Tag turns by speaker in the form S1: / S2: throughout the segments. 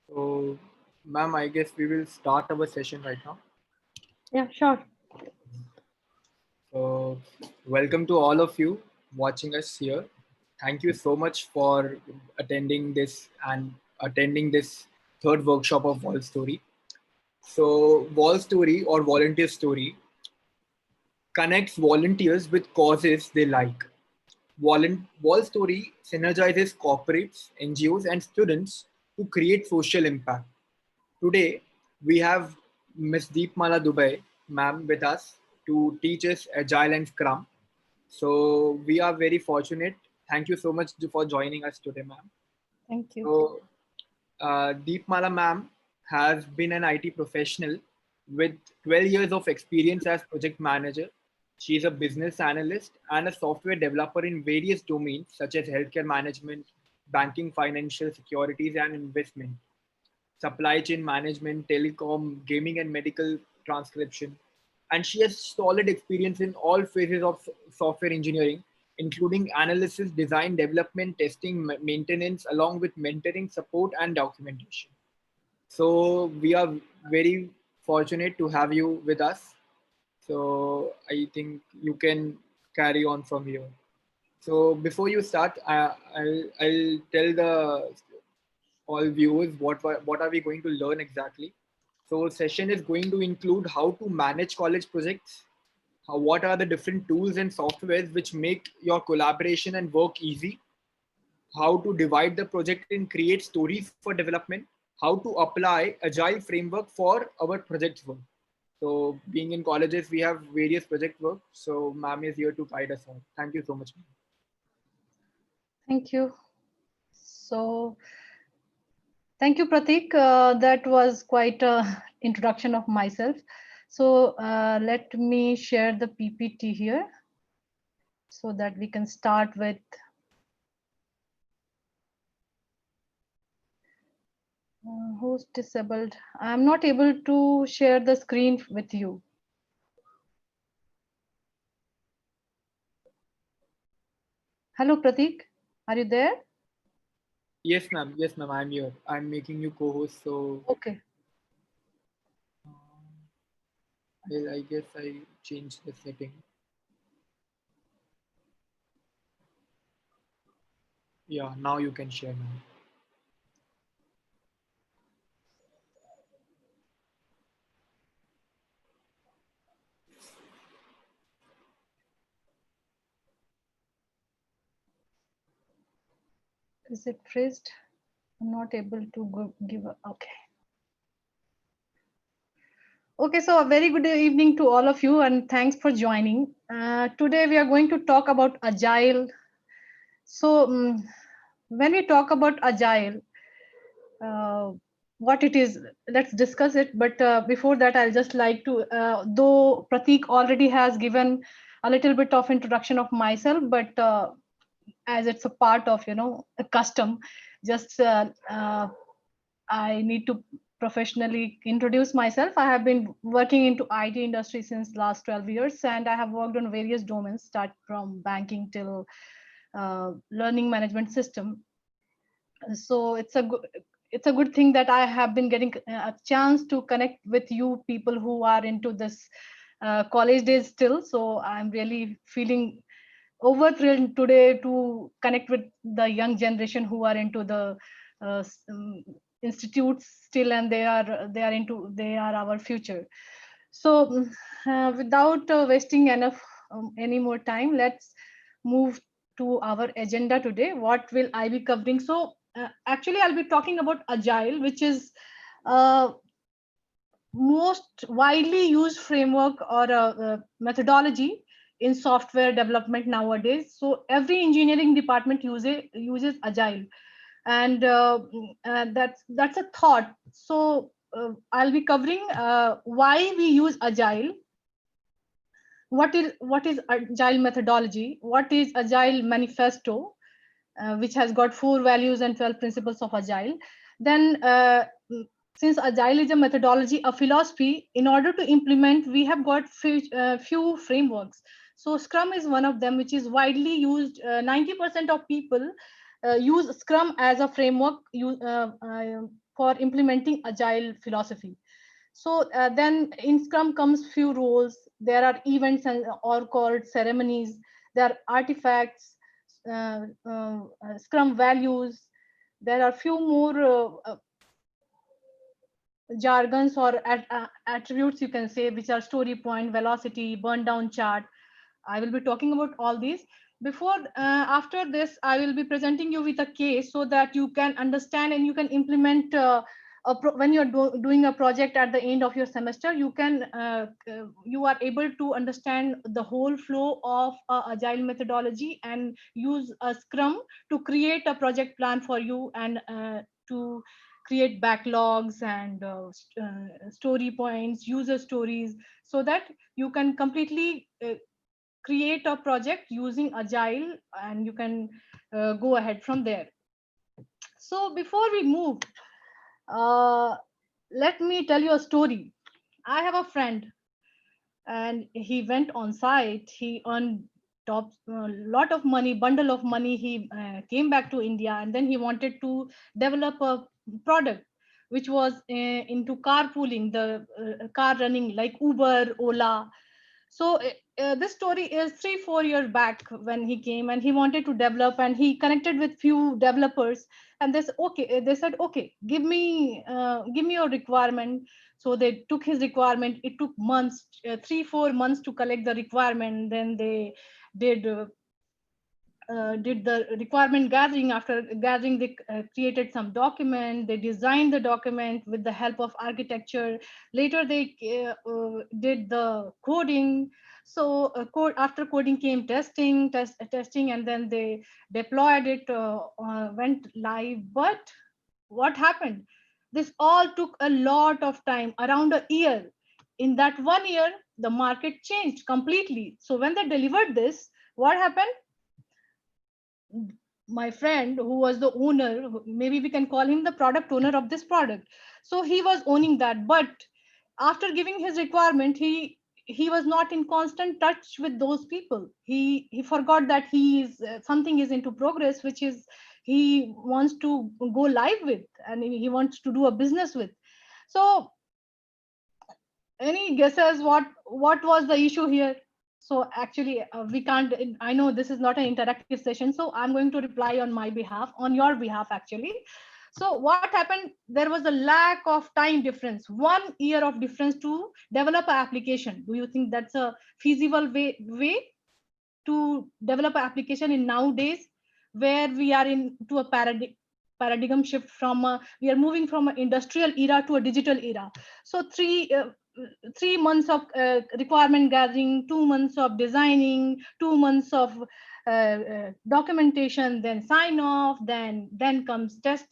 S1: So, ma'am, I guess we will start our session right now.
S2: Yeah, sure.
S1: So, welcome to all of you watching us here. Thank you so much for attending this and attending this third workshop of Wall Story. So, Wall Story or Volunteer Story connects volunteers with causes they like. Wall Story synergizes corporates, NGOs, and students to create social impact. Today, we have Ms. Deepmala Dubai, ma'am, with us to teach us Agile and Scrum. So we are very fortunate. Thank you so much for joining us today, ma'am.
S2: Thank you.
S1: So Deepmala ma'am has been an IT professional with 12 years of experience as project manager. She is a business analyst and a software developer in various domains such as healthcare management, banking, financial securities, and investment, supply chain management, telecom, gaming, and medical transcription. And she has solid experience in all phases of software engineering, including analysis, design, development, testing, maintenance, along with mentoring, support, and documentation. So we are very fortunate to have you with us. So I think you can carry on from here. So before you start, I'll tell the all viewers what are we going to learn exactly. So session is going to include how to manage college projects, what are the different tools and softwares which make your collaboration and work easy, how to divide the project and create stories for development, how to apply agile framework for our project work. So being in colleges, we have various project work. So ma'am is here to guide us on. Thank you so much, ma'am.
S2: Thank you. So, thank you, Pratik. That was quite a introduction of myself. So, let me share the PPT here so that we can start with. Who's disabled? I'm not able to share the screen with you. Hello, Pratik. Are you there?
S1: Yes, ma'am. Yes, ma'am. I'm here. I'm making you co-host. So
S2: Okay.
S1: I guess I changed the setting. Yeah, now you can share now.
S2: Is it freezed? I'm not able to give a, okay. Okay, so a very good evening to all of you and thanks for joining. Today we are going to talk about Agile. So when we talk about Agile, uh, what it is, let's discuss it. But before that, I'll just like to, though Pratik already has given a little bit of introduction of myself, but as it's a part of, a custom, just I need to professionally introduce myself. I have been working into IT industry since last 12 years, and I have worked on various domains, start from banking till learning management system. So it's a good thing that I have been getting a chance to connect with you people who are into this college days still. So I'm really feeling over thrilled today to connect with the young generation who are into the uh, s- um, institutes still, and they are our future. So without wasting enough any more time, let's move to our agenda today. What will I be covering? So actually I'll be talking about Agile, which is uh, most widely used framework or a methodology in software development nowadays. So every engineering department uses Agile, and that's a thought. So I'll be covering why we use Agile, what is Agile methodology, what is Agile manifesto, which has got 4 values and 12 principles of Agile. Then, since Agile is a methodology, a philosophy, in order to implement, we have got few frameworks. So Scrum is one of them, which is widely used. 90% of people use Scrum as a framework for implementing Agile philosophy. So then in Scrum comes few roles. There are events and or called ceremonies. There are artifacts, Scrum values. There are few more jargons or attributes, you can say, which are story point, velocity, burn down chart. I will be talking about all these. After this, I will be presenting you with a case so that you can understand and you can implement. When you're doing a project at the end of your semester, you are able to understand the whole flow of agile methodology and use a Scrum to create a project plan for you, and to create backlogs and story points, user stories, so that you can completely create a project using Agile, and you can go ahead from there. So before we move, uh, let me tell you a story. I have a friend, and he went on site. He earned top lot of money, bundle of money. He came back to India, and then he wanted to develop a product which was into carpooling, the car running like Uber, Ola. So this story is 3-4 years back when he came and he wanted to develop, and he connected with few developers, and they said, okay, give me your requirement. So they took his requirement. It took months, 3-4 months to collect the requirement. Then they did did the requirement gathering. After gathering, they created some document. They designed the document with the help of architecture. Later they did the coding. So after coding came testing, and then they deployed it, went live. But what happened? This all took a lot of time, around a year. In that 1 year, the market changed completely. So when they delivered this, what happened? My friend, who was the owner, maybe we can call him the product owner of this product, so he was owning that. But after giving his requirement, he was not in constant touch with those people. He forgot that he is something is into progress, which is he wants to go live with, and he wants to do a business with. So any guesses what was the issue here? So actually, we can't. I know this is not an interactive session, so I'm going to reply on my behalf, on your behalf actually. So what happened? There was a lack of time difference, 1 year of difference to develop an application. Do you think that's a feasible way to develop an application in nowadays, where we are into a paradigm shift from we are moving from an industrial era to a digital era? So 3 months of requirement gathering, 2 months of designing, 2 months of documentation, then sign off, then comes test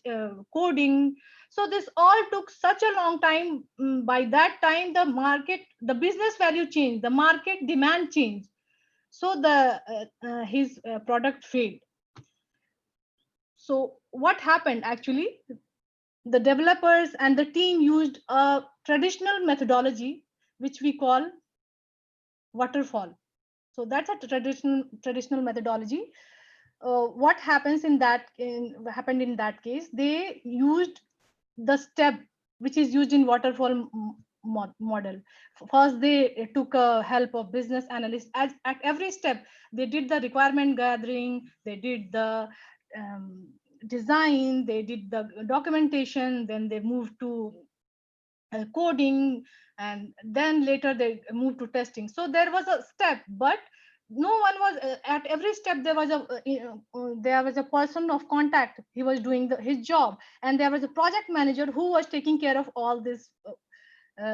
S2: coding. So this all took such a long time. By that time, the business value changed, the market demand changed. So the his product failed. So what happened actually? The developers and the team used a traditional methodology which we call waterfall. So that's a traditional methodology. What happens happened in that case? They used the step which is used in waterfall model. First, they took help of business analysts. At every step, they did the requirement gathering, they did the design, they did the documentation, then they moved to coding, and then later they moved to testing. So there was a step, but no one was at every step. There was a person of contact. He was doing his job, and there was a project manager who was taking care of all these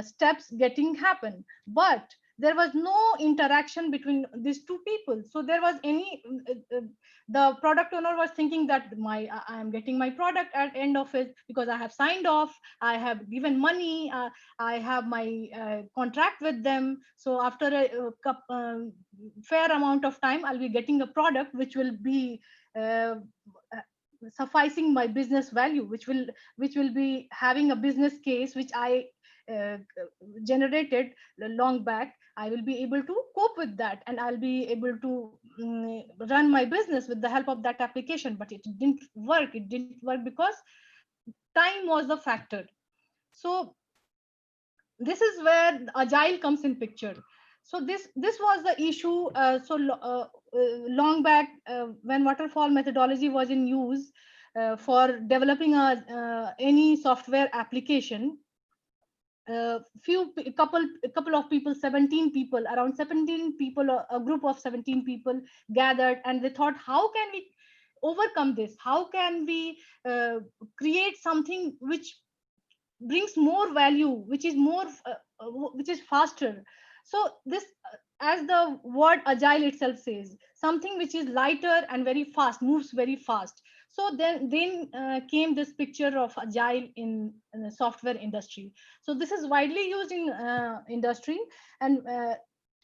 S2: steps getting happen. But there was no interaction between these two people. So there was the product owner was thinking that I am getting my product at end of it because I have signed off, I have given money, I have my contract with them. So after fair amount of time, I'll be getting a product which will be uh, sufficing my business value, which will be having a business case which I generated long back, I will be able to cope with that, and I'll be able to run my business with the help of that application. But it didn't work. It didn't work because time was the factor. So this is where agile comes in picture. So this was the issue. Long back, when waterfall methodology was in use for developing any software application, a couple of people, 17 people, around 17 people, a group of 17 people gathered, and they thought, how can we overcome this? How can we create something which brings more value, which is more which is faster? So this, as the word agile itself says, something which is lighter and very fast, moves very fast. So then came this picture of agile in the software industry. So this is widely used in industry. And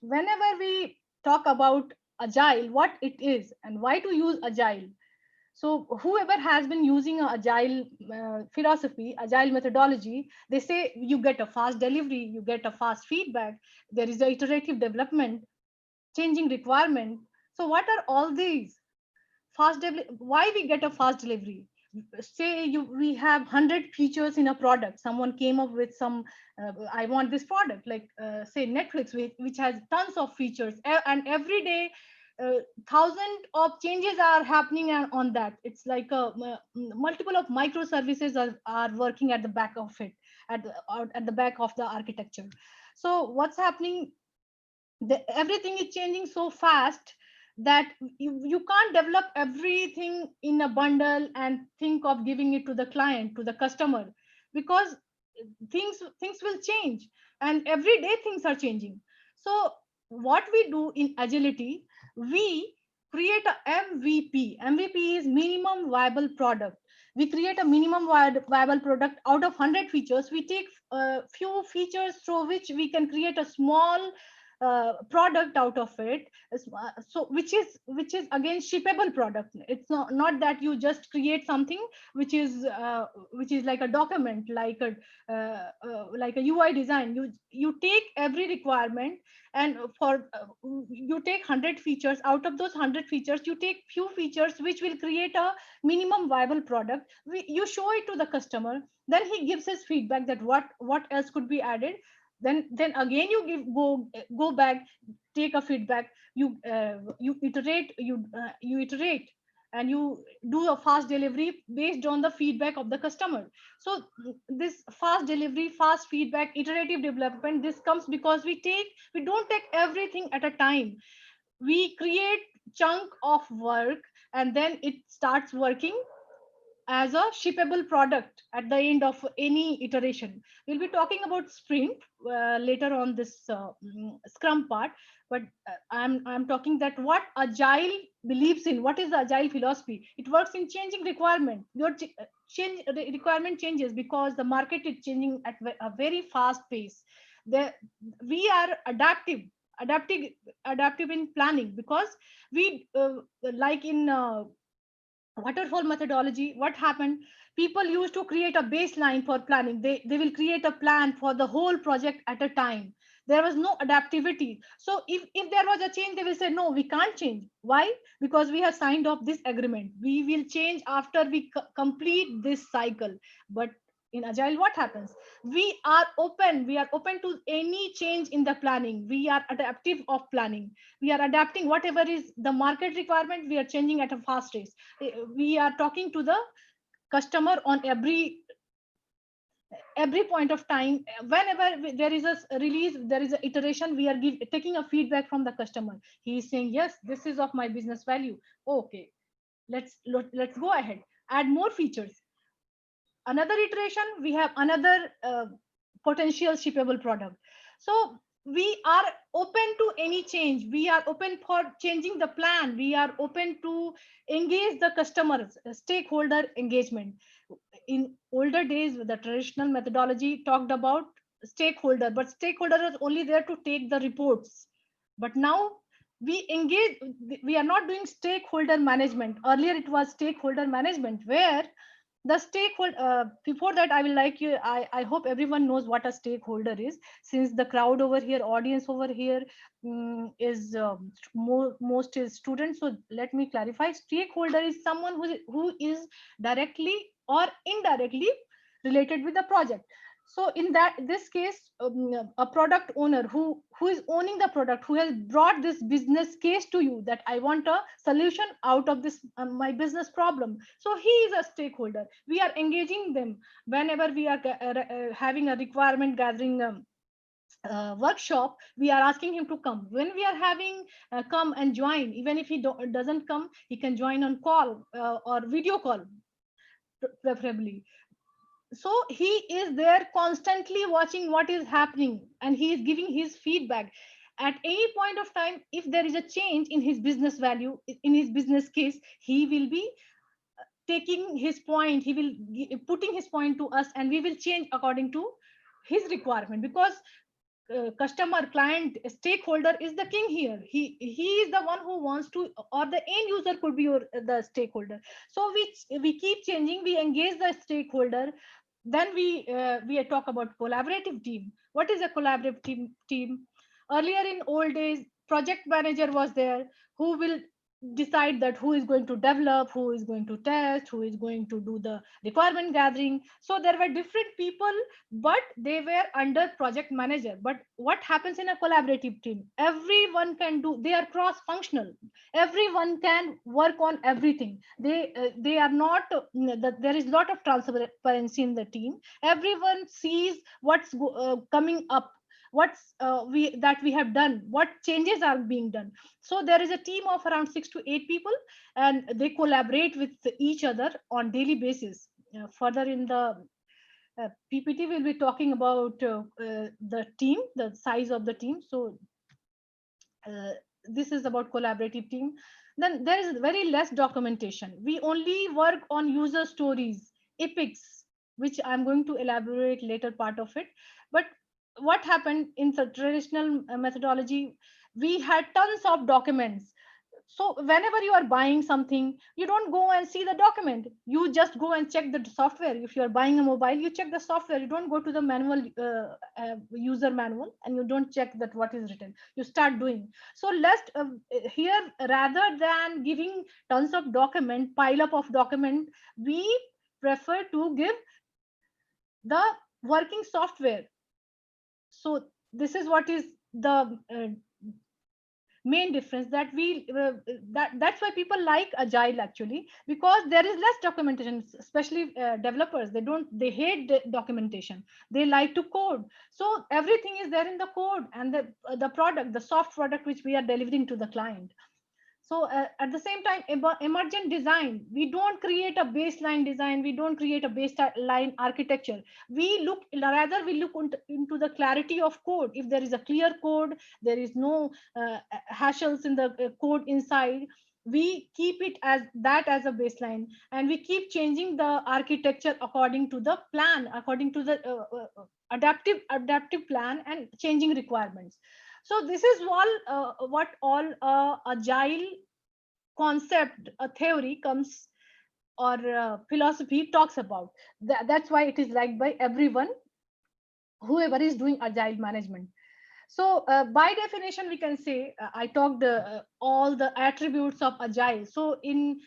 S2: whenever we talk about agile, what it is and why to use agile, so whoever has been using a agile philosophy, agile methodology, they say you get a fast delivery, you get a fast feedback, there is a iterative development, changing requirement. So what are all these? Why we get a fast delivery? Say we have 100 features in a product. Someone came up with some, I want this product, like say Netflix, which has tons of features, and every day thousand of changes are happening on that. It's like a multiple of microservices are working at the back of it, at the back of the architecture. So what's happening? Everything is changing so fast that you can't develop everything in a bundle and think of giving it to the client, to the customer, because things will change, and every day things are changing. So what we do in agility, we create a MVP is minimum viable product. We create a minimum viable product. Out of 100 features, we take a few features through which we can create a small product out of it. So which is again shippable product. It's not that you just create something which is like a document, like a UI design. You take every requirement, and you take 100 features. Out of those 100 features, you take few features which will create a minimum viable product. You show it to the customer, then he gives his feedback that what else could be added. Then again you go back, take a feedback, you iterate, you iterate, and you do a fast delivery based on the feedback of the customer. So this fast delivery, fast feedback, iterative development, this comes because we don't take everything at a time. We create chunk of work, and then it starts working as a shippable product at the end of any iteration. We'll be talking about sprint later on this Scrum part, but I'm talking that what Agile believes in. What is the Agile philosophy? It works in changing requirement. Requirement changes because the market is changing at a very fast pace. We are adaptive, adaptive in planning, because we like in waterfall methodology. What happened? People used to create a baseline for planning. They will create a plan for the whole project at a time. There was no adaptivity. So if there was a change, they will say, no, we can't change. Why? Because we have signed off this agreement, we will change after we complete this cycle. But in agile, what happens? We are open to any change in the planning. We are adaptive of planning. We are adapting whatever is the market requirement. We are changing at a fast pace. We are talking to the customer on every point of time. Whenever there is a release, there is an iteration, we are taking a feedback from the customer. He is saying, yes, this is of my business value. Okay, let's go ahead, add more features. Another iteration, we have another potential shippable product. So we are open to any change. We are open for changing the plan. We are open to engage the customers, stakeholder engagement. In older days, the traditional methodology talked about stakeholder, but stakeholder is only there to take the reports. But now we are not doing stakeholder management. Earlier it was stakeholder management, where The stakeholder, before that I will like you, I hope everyone knows what a stakeholder is, since the crowd over here, audience over here, is most is students. So let me clarify. Stakeholder is someone who is directly or indirectly related with the project. So in that this case, a product owner who is owning the product, who has brought this business case to you, that I want a solution out of this my business problem. So he is a stakeholder. We are engaging them whenever we are having a requirement gathering workshop. We are asking him to come. When we are having come and join, even if he doesn't come, he can join on call or video call preferably. So he is there constantly watching what is happening, and he is giving his feedback. At any point of time, if there is a change in his business value, in his business case, he will be taking his point, he will putting his point to us, and we will change according to his requirement. Because customer, client, stakeholder is the king here. He is the one who wants to, or the end user could be the stakeholder. So we keep changing, we engage the stakeholder. Then we talk about collaborative team. What is a collaborative team? Earlier in old days, project manager was there, who will decide that who is going to develop, who is going to test, who is going to do the requirement gathering. So there were different people, but they were under project manager. But what happens in a collaborative team? Everyone can do, they are cross functional, everyone can work on everything. They are not there is a lot of transparency in the team. Everyone sees what's coming up, what's we have done, what changes are being done. So there is a team of around 6 to 8 people, and they collaborate with each other on daily basis. Further in the PPT, we'll be talking about the team, the size of the team. So uh, this is about collaborative team. Then there is very less documentation. We only work on user stories, epics, which I'm going to elaborate later part of it. But what happened in the traditional methodology, we had tons of documents. So whenever you are buying something, you don't go and see the document, you just go and check the software. If you are buying a mobile, you check the software, you don't go to the manual user manual, and you don't check that what is written, you start doing. So let's here, rather than giving tons of document, pile up of document, we prefer to give the working software. So this is what is the main difference, that that's why people like agile actually, because there is less documentation. Especially developers, they hate the documentation, they like to code. So everything is there in the code, and the product, the soft product which we are delivering to the client. So at the same time, emergent design, we don't create a baseline design, we don't create a baseline architecture. We look into the clarity of code. If there is a clear code, there is no hassles in the code inside, we keep it as that as a baseline, and we keep changing the architecture according to the plan, according to the adaptive plan, and changing requirements. So this is what all agile concept, a theory comes, or philosophy talks about. That's why it is liked by everyone, whoever is doing agile management. So by definition, we can say, I talked all the attributes of agile. So in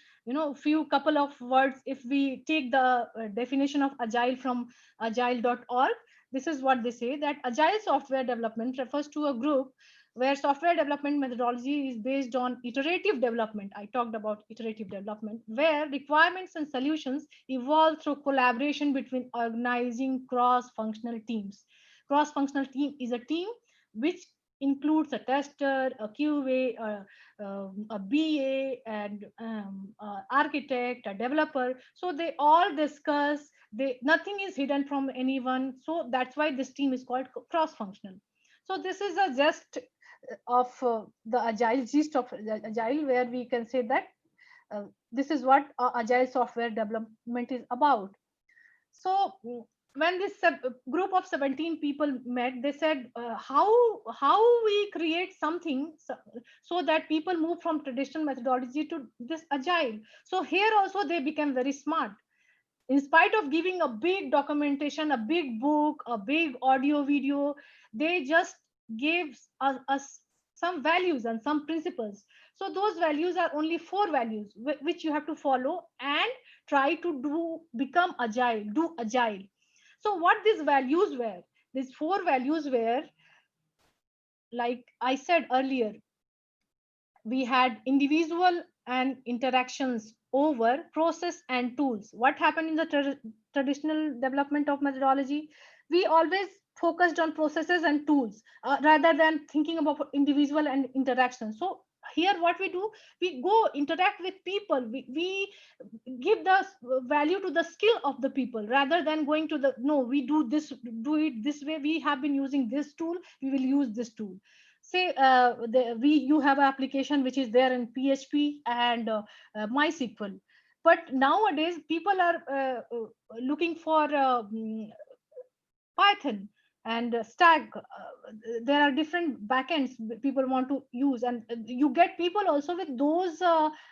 S2: few couple of words, if we take the definition of agile from agile.org, this is what they say, that agile software development refers to a group where software development methodology is based on iterative development. I talked about iterative development, where requirements and solutions evolve through collaboration between organizing cross-functional teams. Cross-functional team is a team which includes a tester, a QA, a BA, and architect, a developer. So they all discuss. Nothing is hidden from anyone. So that's why this team is called cross-functional. So this is a gist of the agile, gist of agile, where we can say that this is what agile software development is about. So when this group of 17 people met, they said, how we create something so that people move from traditional methodology to this agile. So here also they became very smart. in spite of giving a big documentation, a big book, a big audio video, they just gave us some values and some principles. So those values are only 4 values which you have to follow and try to become agile, do agile. So what these values were, these 4 values were, like I said earlier, we had individual and interactions over process and tools. What happened in the traditional development of methodology? We always focused on processes and tools rather than thinking about individual and interaction. So here what we do, we go interact with people, we give the value to the skill of the people rather than going to the, no, we do it this way, we have been using this tool, we will use this tool. Say you have an application which is there in PHP and MySQL, but nowadays people are looking for Python and Stack. There are different backends people want to use, and you get people also with those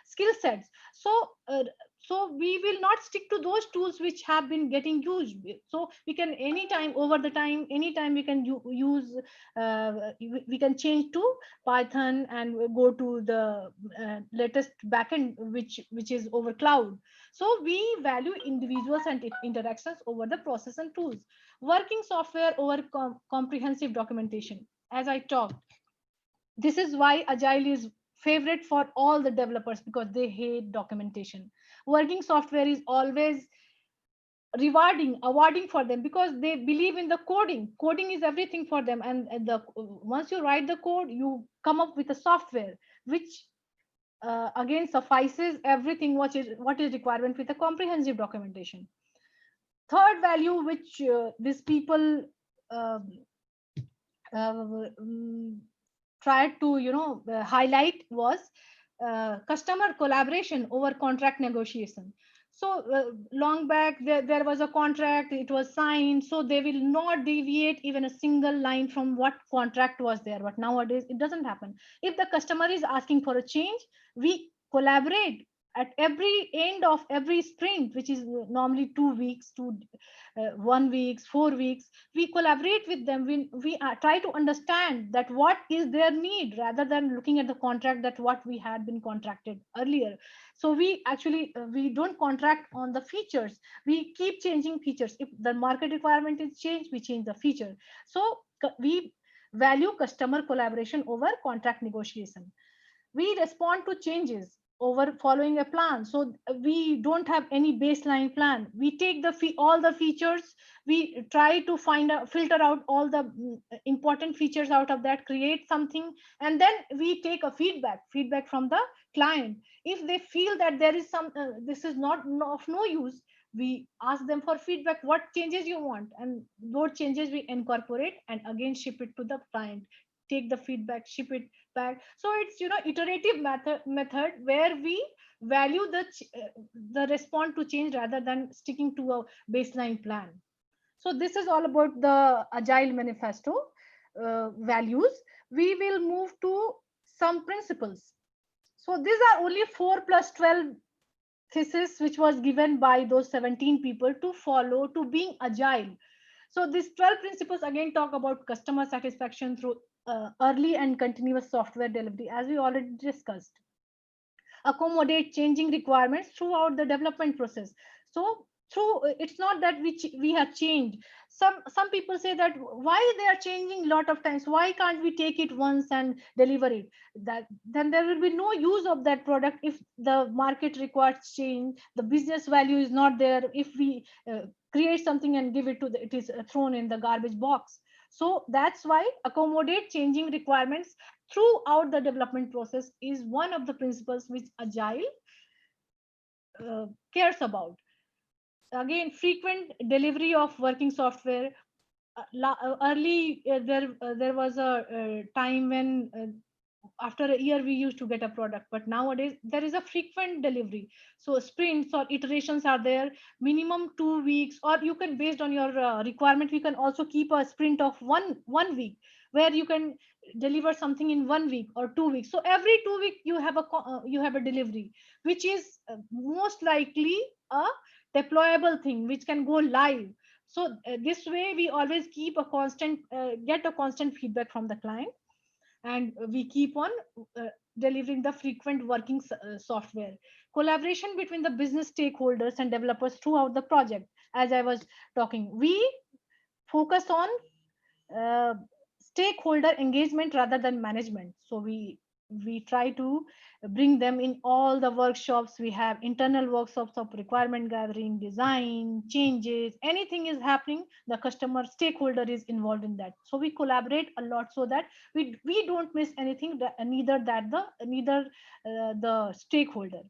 S2: skill sets. So we will not stick to those tools which have been getting used. So we can anytime, over the time, anytime we can use, we can change to Python and go to the latest backend which is over cloud. So we value individuals and interactions over the process and tools. Working software over comprehensive documentation. As I talked, this is why Agile is favorite for all the developers, because they hate documentation. Working software is always awarding for them, because they believe in the coding is everything for them, and once you write the code, you come up with a software which again suffices everything what is requirement with a comprehensive documentation. Third value which these people uh, tried to highlight was customer collaboration over contract negotiation. So long back there was a contract, it was signed, so they will not deviate even a single line from what contract was there. But nowadays it doesn't happen. If the customer is asking for a change, we collaborate at every end of every sprint, which is normally 2 weeks to 1 week, 4 weeks. We collaborate with them. We try to understand that what is their need rather than looking at the contract that what we had been contracted earlier. So we actually we don't contract on the features. We keep changing features. If the market requirement is changed, we change the feature. So we value customer collaboration over contract negotiation. We respond to changes over following a plan. So we don't have any baseline plan. We take all the features, we try to filter out all the important features out of that, create something, and then we take a feedback from the client. If they feel that there is some this is not of no use, we ask them for feedback, what changes you want, and those changes we incorporate and again ship it to the client, take the feedback, ship it back. So it's iterative method where we value the response to change rather than sticking to a baseline plan. So this is all about the Agile manifesto values. We will move to some principles. So these are only 4 plus 12 thesis which was given by those 17 people to follow to being agile. So these 12 principles again talk about customer satisfaction through early and continuous software delivery, as we already discussed. Accommodate changing requirements throughout the development process. So it's not that we have changed. Some people say that why they are changing a lot of times, why can't we take it once and deliver it? That then there will be no use of that product if the market requires change, the business value is not there. If we create something and give it to it is thrown in the garbage box. So that's why accommodate changing requirements throughout the development process is one of the principles which Agile cares about. Again, frequent delivery of working software. Early there was a time when after a year we used to get a product, but nowadays there is a frequent delivery. So sprints or iterations are there, minimum 2 weeks, or you can, based on your requirement, we can also keep a sprint of one week where you can deliver something in 1 week or 2 weeks. So every 2 week you have a delivery, which is most likely a deployable thing which can go live. So this way we always keep a constant get a constant feedback from the client, and we keep on uh, delivering the frequent working software. Collaboration between the business stakeholders and developers throughout the project. As I was talking, we focus on uh, stakeholder engagement rather than management. So we try to bring them in all the workshops. We have internal workshops of requirement gathering, design changes, anything is happening, the customer stakeholder is involved in that. So we collaborate a lot so that we don't miss anything, neither the stakeholder.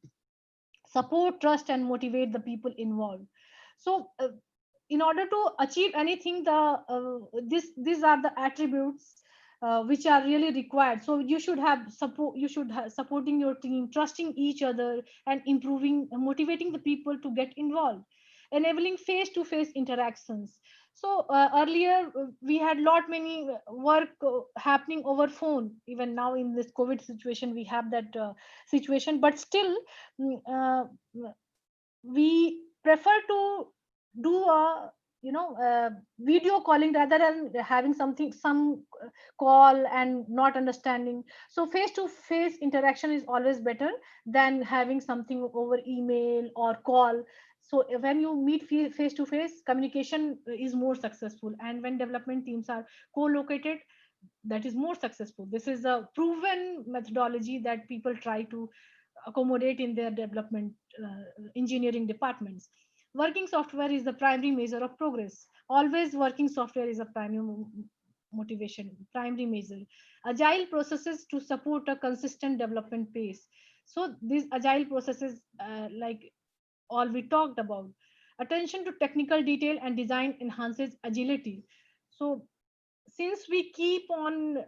S2: Support, trust, and motivate the people involved. So in order to achieve anything, these are the attributes which are really required. So you should have support, you should have supporting your team, trusting each other, and improving, motivating the people to get involved, enabling face to face interactions. So earlier we had lot many work happening over phone. Even now in this COVID situation we have that situation, but still mm, uh, we prefer to do a video calling rather than having some call and not understanding. So face to face interaction is always better than having something over email or call. So when you meet face to face, communication is more successful, and when development teams are co-located, that is more successful. This is a proven methodology that people try to accommodate in their development engineering departments. Working software is the primary measure of progress. Always working software is a primary motivation, primary measure. Agile processes to support a consistent development pace. So these agile processes, like all we talked about, attention to technical detail and design enhances agility. So since we keep on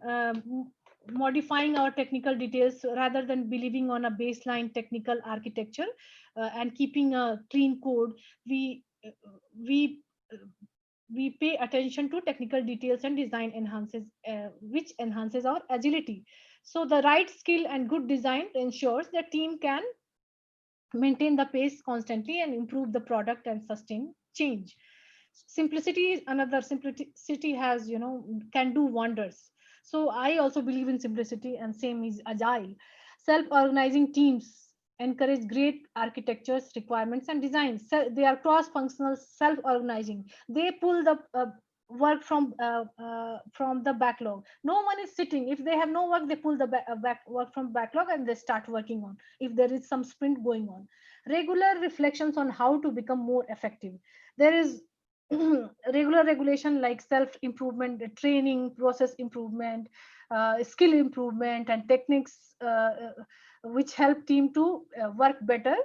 S2: modifying our technical details rather than believing on a baseline technical architecture and keeping a clean code, we uh, we uh, we pay attention to technical details and design enhances, which enhances our agility. So the right skill and good design ensures the team can maintain the pace constantly and improve the product and sustain change. Simplicity is another. Simplicity has, can do wonders. So I also believe in simplicity, and same is agile. Self-organizing teams encourage great architectures, requirements, and designs. So they are cross-functional, self-organizing. They pull the work from the backlog. No one is sitting. If they have no work, they pull the work from backlog and they start working on, if there is some sprint going on. Regular reflections on how to become more effective. There is regular regulation like self improvement, training, process improvement, skill improvement, and techniques which help team to work better.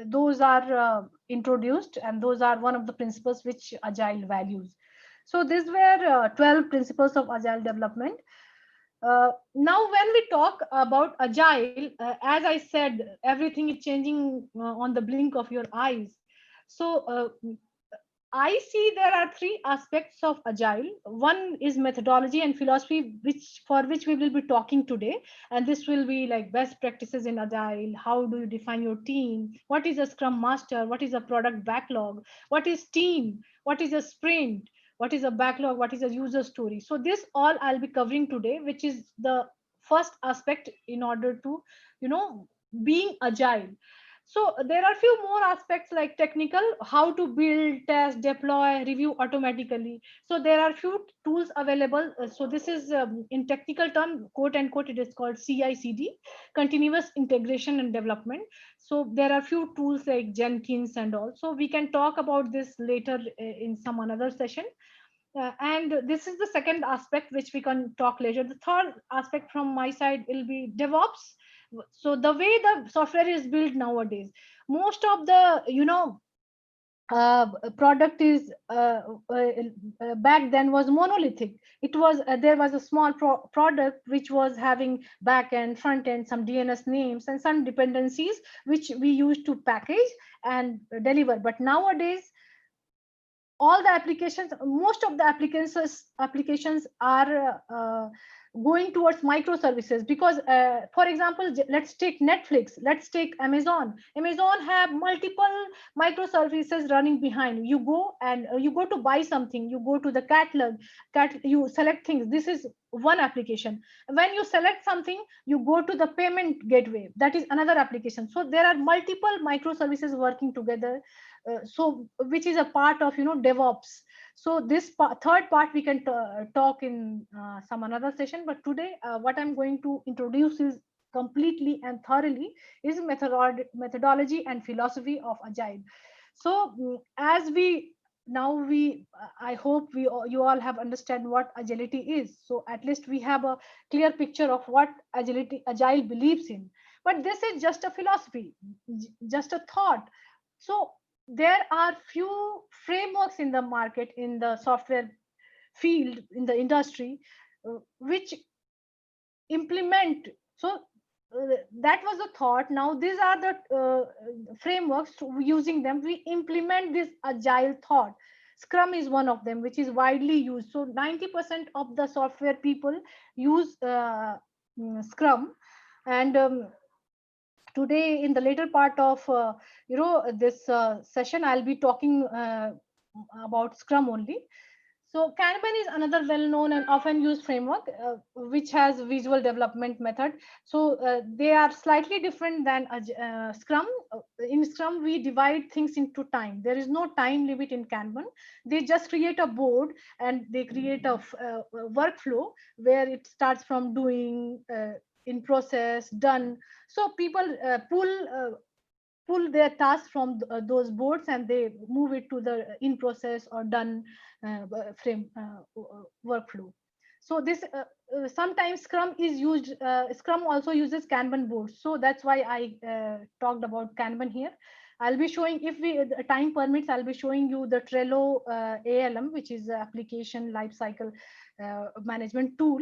S2: Those are introduced, and those are one of the principles which agile values. So these were 12 principles of agile development. Now when we talk about agile, as I said, everything is changing on the blink of your eyes. So I see there are three aspects of agile. One is methodology and philosophy, which for which we will be talking today. And this will be like best practices in agile. How do you define your team? What is a scrum master? What is a product backlog? What is team? What is a sprint? What is a backlog? What is a user story? So this all I'll be covering today, which is the first aspect in order to, being agile. So there are few more aspects like technical, how to build, test, deploy, review automatically. So there are few tools available. So this is in technical term, quote unquote, it is called CI/CD, continuous integration and development. So there are few tools like Jenkins and all. So we can talk about this later in some another session. And this is the second aspect which we can talk later. The third aspect from my side will be DevOps. So the way the software is built nowadays, most of the product is back then was monolithic. It was there was a small product which was having back end, front end, some DNS names and some dependencies which we used to package and deliver. But nowadays all the applications, most of the applications are going towards microservices, because for example, let's take Netflix, let's take Amazon have multiple microservices running behind. You go and you go to buy something, you go to the catalog, you select things. This is one application. When you select something, you go to the payment gateway, that is another application. So there are multiple microservices working together, so which is a part of DevOps. So this third part we can talk in some another session, but today what I'm going to introduce is completely and thoroughly is methodology and philosophy of Agile. So as we now we I hope you all have understand what agility is. So at least we have a clear picture of what Agile believes in. But this is just a philosophy, just a thought. So there are few frameworks in the market, in the software field, in the industry, which implement. So that was the thought. Now these are the frameworks. Using them, we implement this agile thought. Scrum is one of them, which is widely used. So 90% of the software people use Scrum. And today, in the later part of this session, I'll be talking about Scrum only. So Kanban is another well-known and often used framework, which has visual development method. So they are slightly different than Scrum. In Scrum, we divide things into time. There is no time limit in Kanban. They just create a board and they create a workflow where it starts from doing, in process, done. So people pull their tasks from those boards and they move it to the in process or done frame workflow. So this sometimes Scrum is used. Scrum also uses Kanban boards. So that's why I talked about Kanban here. I'll be showing, if we time permits, I'll be showing you the Trello ALM, which is application lifecycle management tool.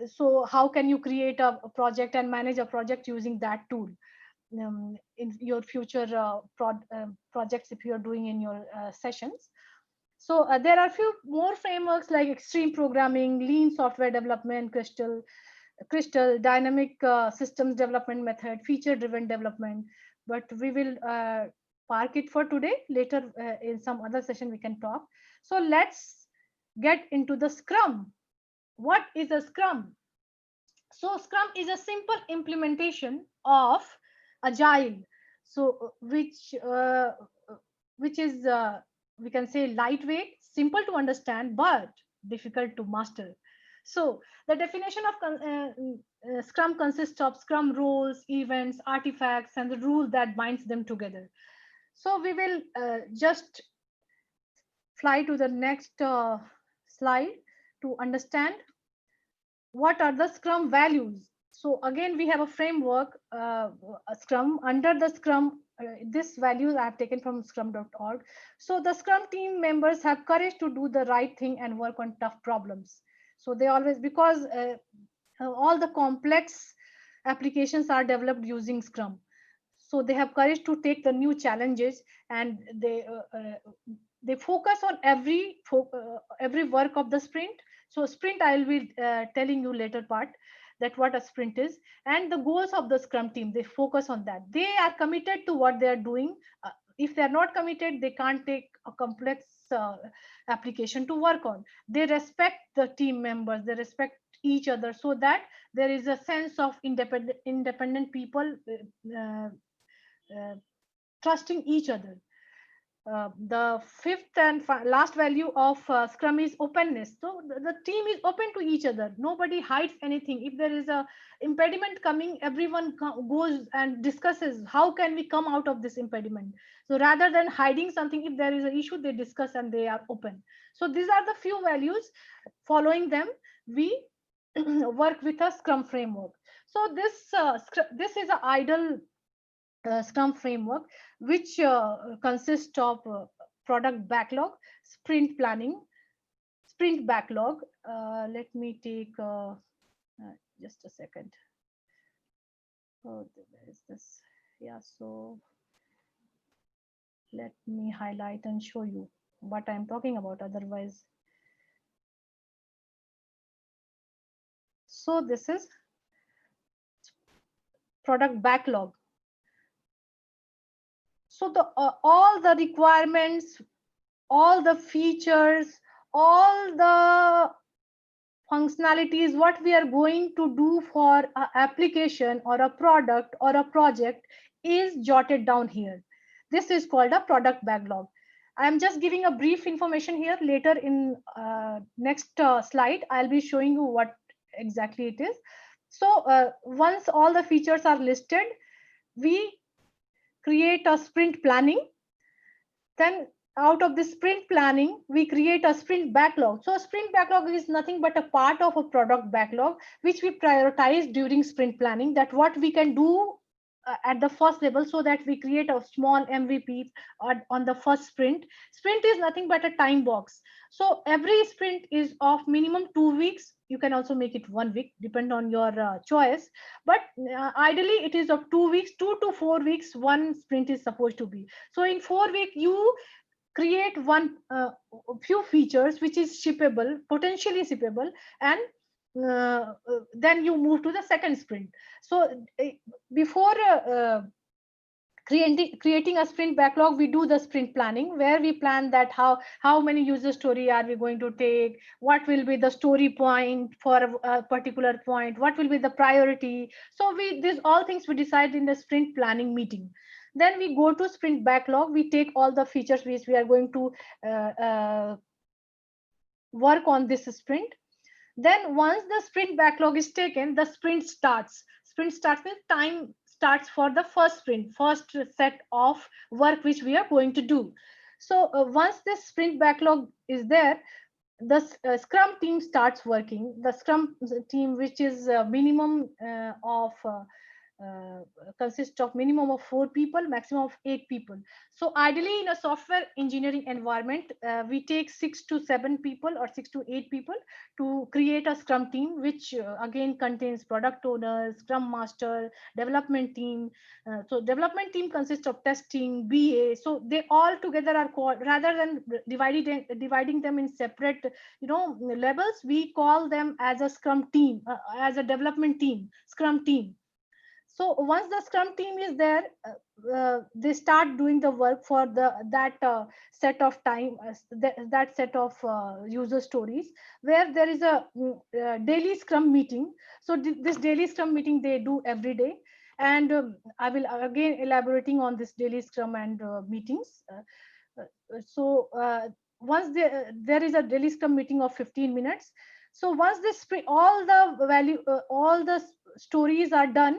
S2: So how can you create a project and manage a project using that tool in your future projects, if you're doing in your sessions. So there are a few more frameworks like extreme programming, lean software development, crystal dynamic systems development method, feature driven development. But we will park it for today. Later in some other session we can talk. So let's get into the Scrum. What is a Scrum? So Scrum is a simple implementation of Agile. So which is we can say lightweight, simple to understand, but difficult to master. So the definition of Scrum consists of Scrum roles, events, artifacts, and the rule that binds them together. So we will just fly to the next slide to understand what are the Scrum values. So again, we have a framework, a Scrum. Under the Scrum, this values I have taken from scrum.org. So the Scrum team members have courage to do the right thing and work on tough problems. So they always, because all the complex applications are developed using Scrum. So they have courage to take the new challenges, and they focus on every work of the sprint. So sprint, I'll be telling you later part that what a sprint is, and the goals of the Scrum team, they focus on that. They are committed to what they are doing. If they are not committed, they can't take a complex application to work on. They respect the team members, they respect each other, so that there is a sense of independent people trusting each other. The fifth and last value of Scrum is openness. So the team is open to each other. Nobody hides anything. If there is a impediment coming, everyone goes and discusses how can we come out of this impediment. So rather than hiding something, if there is an issue, they discuss and they are open. So these are the few values. Following them, we work with a Scrum framework. So this is an ideal Scrum framework, which consists of product backlog, sprint planning, sprint backlog. Let me take just a second. Oh, where is this? Yeah, so let me highlight and show you what I'm talking about. Otherwise, So this is product backlog. So the all the requirements, all the features, all the functionalities, what we are going to do for an application or a product or a project is jotted down here. This is called a product backlog. I am just giving a brief information here. Later in next slide, I'll be showing you what exactly it is. So once all the features are listed, we create a sprint planning. Then out of this sprint planning, we create a sprint backlog. So a sprint backlog is nothing but a part of a product backlog, which we prioritize during sprint planning, that what we can do at the first level, so that we create a small MVP on the first sprint. Sprint is nothing but a time box. So every sprint is of minimum 2 weeks. You can also make it 1 week, depend on your choice. But ideally, it is of 2 weeks, 2 to 4 weeks. One sprint is supposed to be. So in 4 weeks, you create one few features which is shippable, potentially shippable, and then you move to the second sprint. So before creating a sprint backlog, we do the sprint planning, where we plan that how many user story are we going to take, what will be the story point for a particular point, what will be the priority. So these all things we decide in the sprint planning meeting. Then we go to sprint backlog. We take all the features which we are going to work on this sprint. Then once the sprint backlog is taken, the sprint starts. Sprint starts with time starts for the first sprint, first set of work which we are going to do. So once this sprint backlog is there, the Scrum team starts working. The Scrum team, which is minimum of consists of minimum of 4 people, maximum of 8 people. So ideally, in a software engineering environment, we take 6 to 7 people or 6 to 8 people to create a Scrum team, which again contains product owners, Scrum master, development team. So development team consists of testing, BA. So they all together are called, rather than dividing them in separate, levels, we call them as a Scrum team, as a development team, Scrum team. So once the Scrum team is there, they start doing the work for that set of time, that set of user stories, where there is a daily Scrum meeting. So this daily Scrum meeting they do every day, and I will again elaborating on this daily Scrum and meetings. So once there is a daily Scrum meeting of 15 minutes. So once this all the stories are done,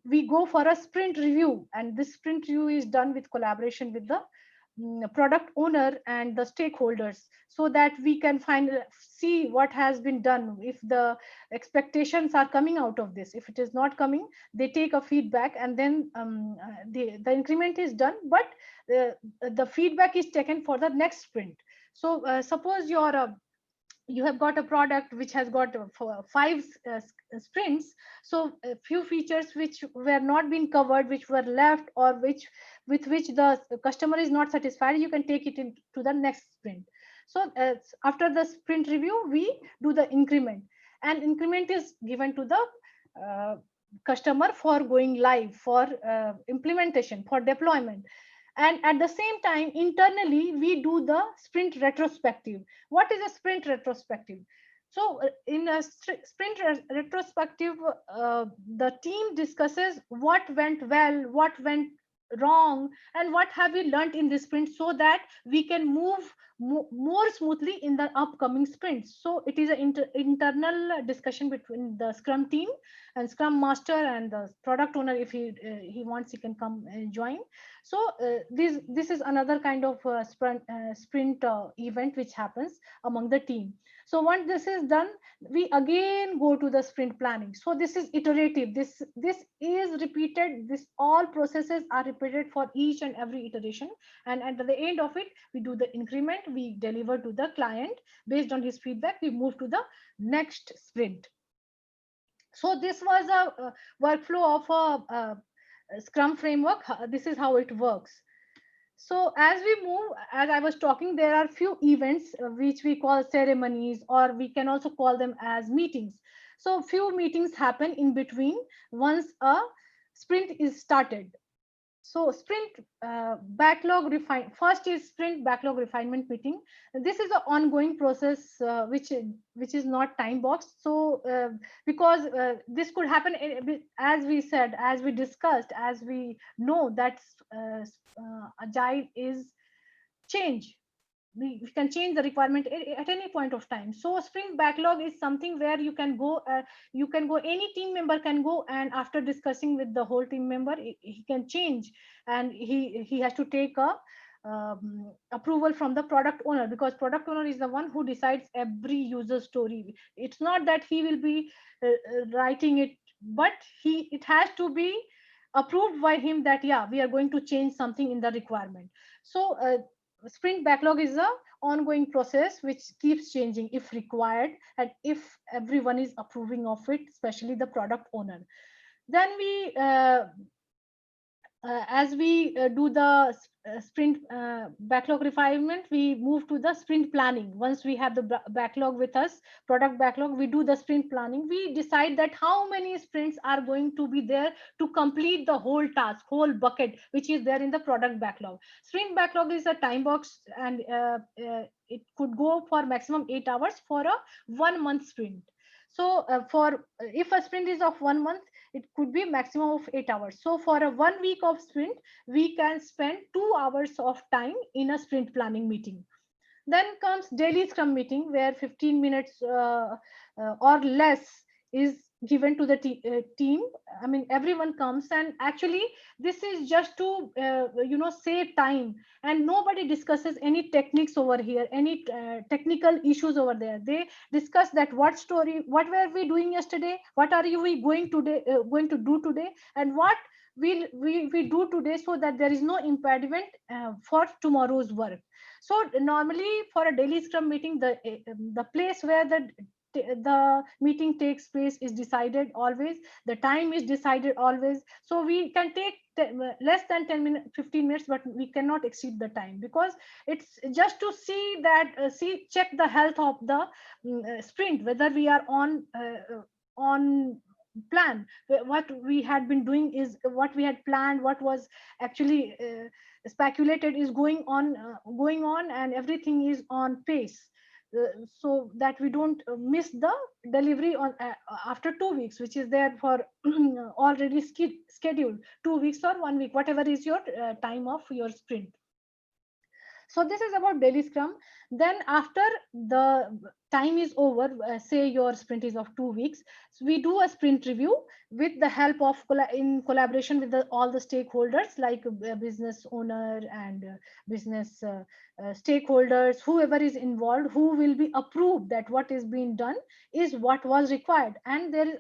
S2: we go for a sprint review, and this sprint review is done with collaboration with the product owner and the stakeholders, so that we can see what has been done, if the expectations are coming out of this. If it is not coming, they take a feedback, and then the increment is done, but the feedback is taken for the next sprint. So suppose you have got a product which has got 5 sprints. So a few features which were not being covered, which were left, or with which the customer is not satisfied, you can take it into the next sprint. So after the sprint review, we do the increment, and increment is given to the customer for going live, for implementation, for deployment. And at the same time, internally, we do the sprint retrospective. What is a sprint retrospective? So in a sprint retrospective, the team discusses what went well, what went wrong, and what have we learned in this sprint, so that we can move more smoothly in the upcoming sprints. So it is an internal discussion between the Scrum team and Scrum master and the product owner. If he wants, he can come and join. So this is another kind of sprint event which happens among the team. So once this is done, we again go to the sprint planning. So this is iterative. This is repeated. This all processes are repeated for each and every iteration. And at the end of it, we do the increment. We deliver to the client based on his feedback. We move to the next sprint. So this was a workflow of a Scrum framework. This is how it works. So as we move, as I was talking, there are few events which we call ceremonies, or we can also call them as meetings. So few meetings happen in between once a sprint is started. So sprint backlog refine first is sprint backlog refinement meeting. This is an ongoing process, which is not time boxed. So because this could happen, as we said, as we discussed, as we know that agile is change. We can change the requirement at any point of time. So sprint backlog is something where you can go, any team member can go, and after discussing with the whole team member, he can change, and he has to take a approval from the product owner, because product owner is the one who decides every user story. It's not that he will be writing it, but it has to be approved by him that yeah, we are going to change something in the requirement. So sprint backlog is a ongoing process which keeps changing if required, and if everyone is approving of it, especially the product owner. Then we as we do the sprint backlog refinement, we move to the sprint planning. Once we have the backlog with us, product backlog, we do the sprint planning. We decide that how many sprints are going to be there to complete the whole task, whole bucket which is there in the product backlog. Sprint backlog is a time box, and it could go for maximum 8 hours for a 1 month sprint. So for if a sprint is of 1 month, it could be maximum of 8 hours. So for a 1 week of sprint, we can spend 2 hours of time in a sprint planning meeting. Then comes daily scrum meeting, where 15 minutes or less is given to the team. I mean, everyone comes, and actually this is just to save time, and nobody discusses any techniques over here, any technical issues over there. They discuss that what story, what were we doing yesterday, what are we going to do today, and what we do today, so that there is no impediment for tomorrow's work. So normally for a daily scrum meeting, the place where the meeting takes place is decided always. The time is decided always. So we can take less than 10 minutes, 15 minutes, but we cannot exceed the time, because it's just to see that check the health of the sprint, whether we are on plan. What we had been doing is what we had planned, what was actually speculated is going on, and everything is on pace, so that we don't miss the delivery on after 2 weeks, which is there for already scheduled 2 weeks or 1 week, whatever is your time of your sprint. So this is about daily scrum. Then after the time is over, say your sprint is of 2 weeks, so we do a sprint review with the help of in collaboration with all the stakeholders, like business owner and business stakeholders, whoever is involved, who will be approved that what is being done is what was required, and there is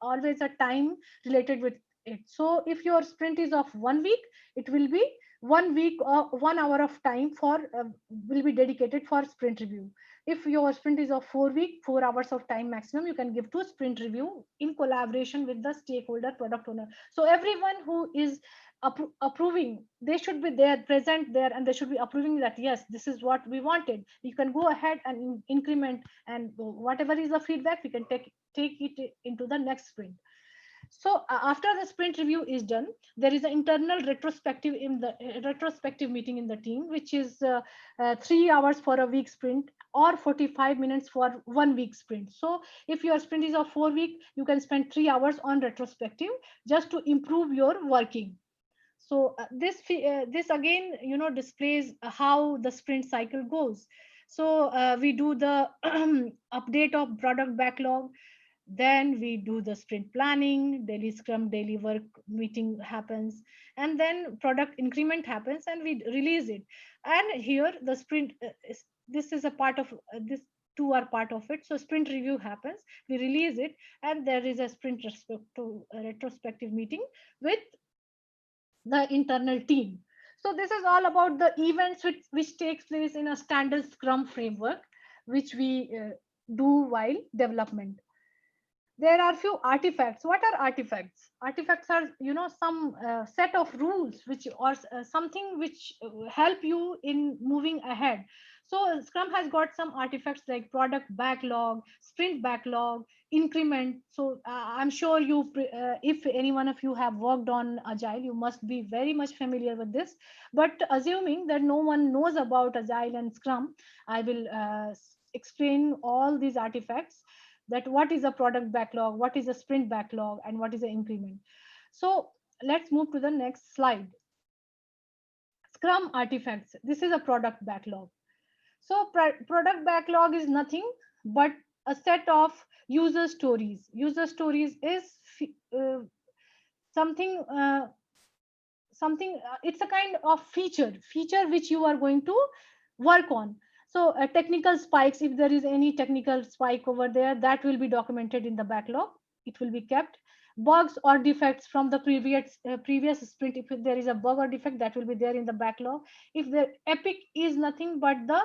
S2: always a time related with it. So if your sprint is of 1 week, it will be 1 week or 1 hour of time for will be dedicated for sprint review. If your sprint is of 4 week, 4 hours of time maximum you can give to sprint review in collaboration with the stakeholder product owner. So everyone who is approving, they should be there, present there, and they should be approving that yes, this is what we wanted. You can go ahead and increment, and whatever is the feedback, we can take it into the next sprint. So after the sprint review is done, there is an internal retrospective meeting in the team, which is 3 hours for a week sprint or 45 minutes for 1 week sprint. So if your sprint is of 4 week, you can spend 3 hours on retrospective just to improve your working. So this again displays how the sprint cycle goes. So we do the update of product backlog, then we do the sprint planning, daily scrum, daily work meeting happens, and then product increment happens, and we release it. And here the sprint this is a part of this two are part of it. So sprint review happens, we release it, and there is a sprint retrospective meeting with the internal team. So this is all about the events which takes place in a standard scrum framework, which we do while development. There are few artifacts. What are artifacts? Artifacts are some set of rules which or something which help you in moving ahead. So Scrum has got some artifacts like product backlog, sprint backlog, increment. So I'm sure if any one of you have worked on Agile, you must be very much familiar with this. But assuming that no one knows about Agile and Scrum, I will explain all these artifacts, that what is a product backlog, what is a sprint backlog, and what is an increment. So let's move to the next slide. Scrum artifacts. This is a product backlog. So product backlog is nothing but a set of user stories. User stories is something it's a kind of feature which you are going to work on. So technical spikes, if there is any technical spike over there, that will be documented in the backlog. It will be kept. Bugs or defects from the previous sprint, if there is a bug or defect, that will be there in the backlog. If the epic is nothing but the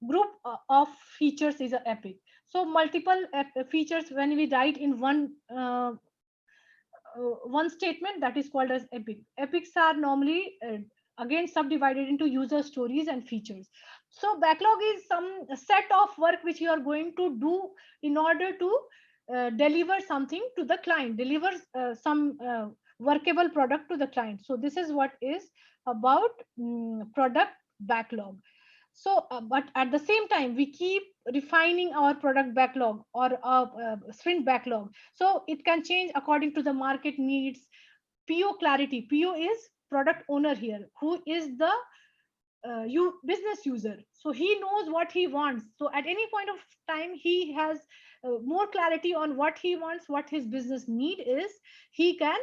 S2: group of features is a epic. So multiple features when we write in one statement, that is called as epic. Epics are normally again subdivided into user stories and features. So backlog is some set of work which you are going to do in order to deliver something to the client, deliver some workable product to the client. So this is what is about product backlog. So but at the same time we keep refining our product backlog or sprint backlog, so it can change according to the market needs. PO clarity. PO is product owner here, who is the business user. So he knows what he wants. So at any point of time he has more clarity on what he wants, what his business need is. He can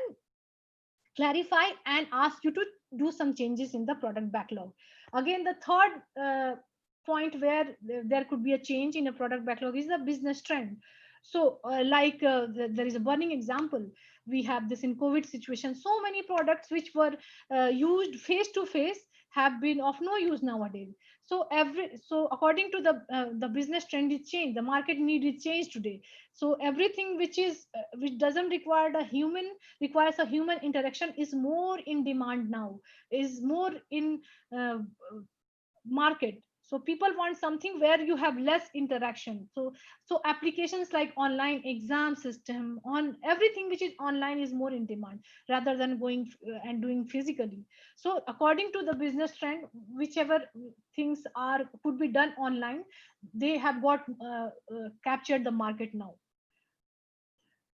S2: clarify and ask you to do some changes in the product backlog. Again, the third point where there could be a change in a product backlog is the business trend. So there is a burning example. We have this in COVID situation. So many products which were used face to face have been of no use nowadays. So according to the business trend is changed, the market need is changed today. So everything which doesn't require a human, requires a human interaction, is more in demand now, is more in uh, market. So people want something where you have less interaction. So applications like online exam system, on everything which is online is more in demand rather than going and doing physically. So according to the business trend, whichever things are could be done online, they have got captured the market now.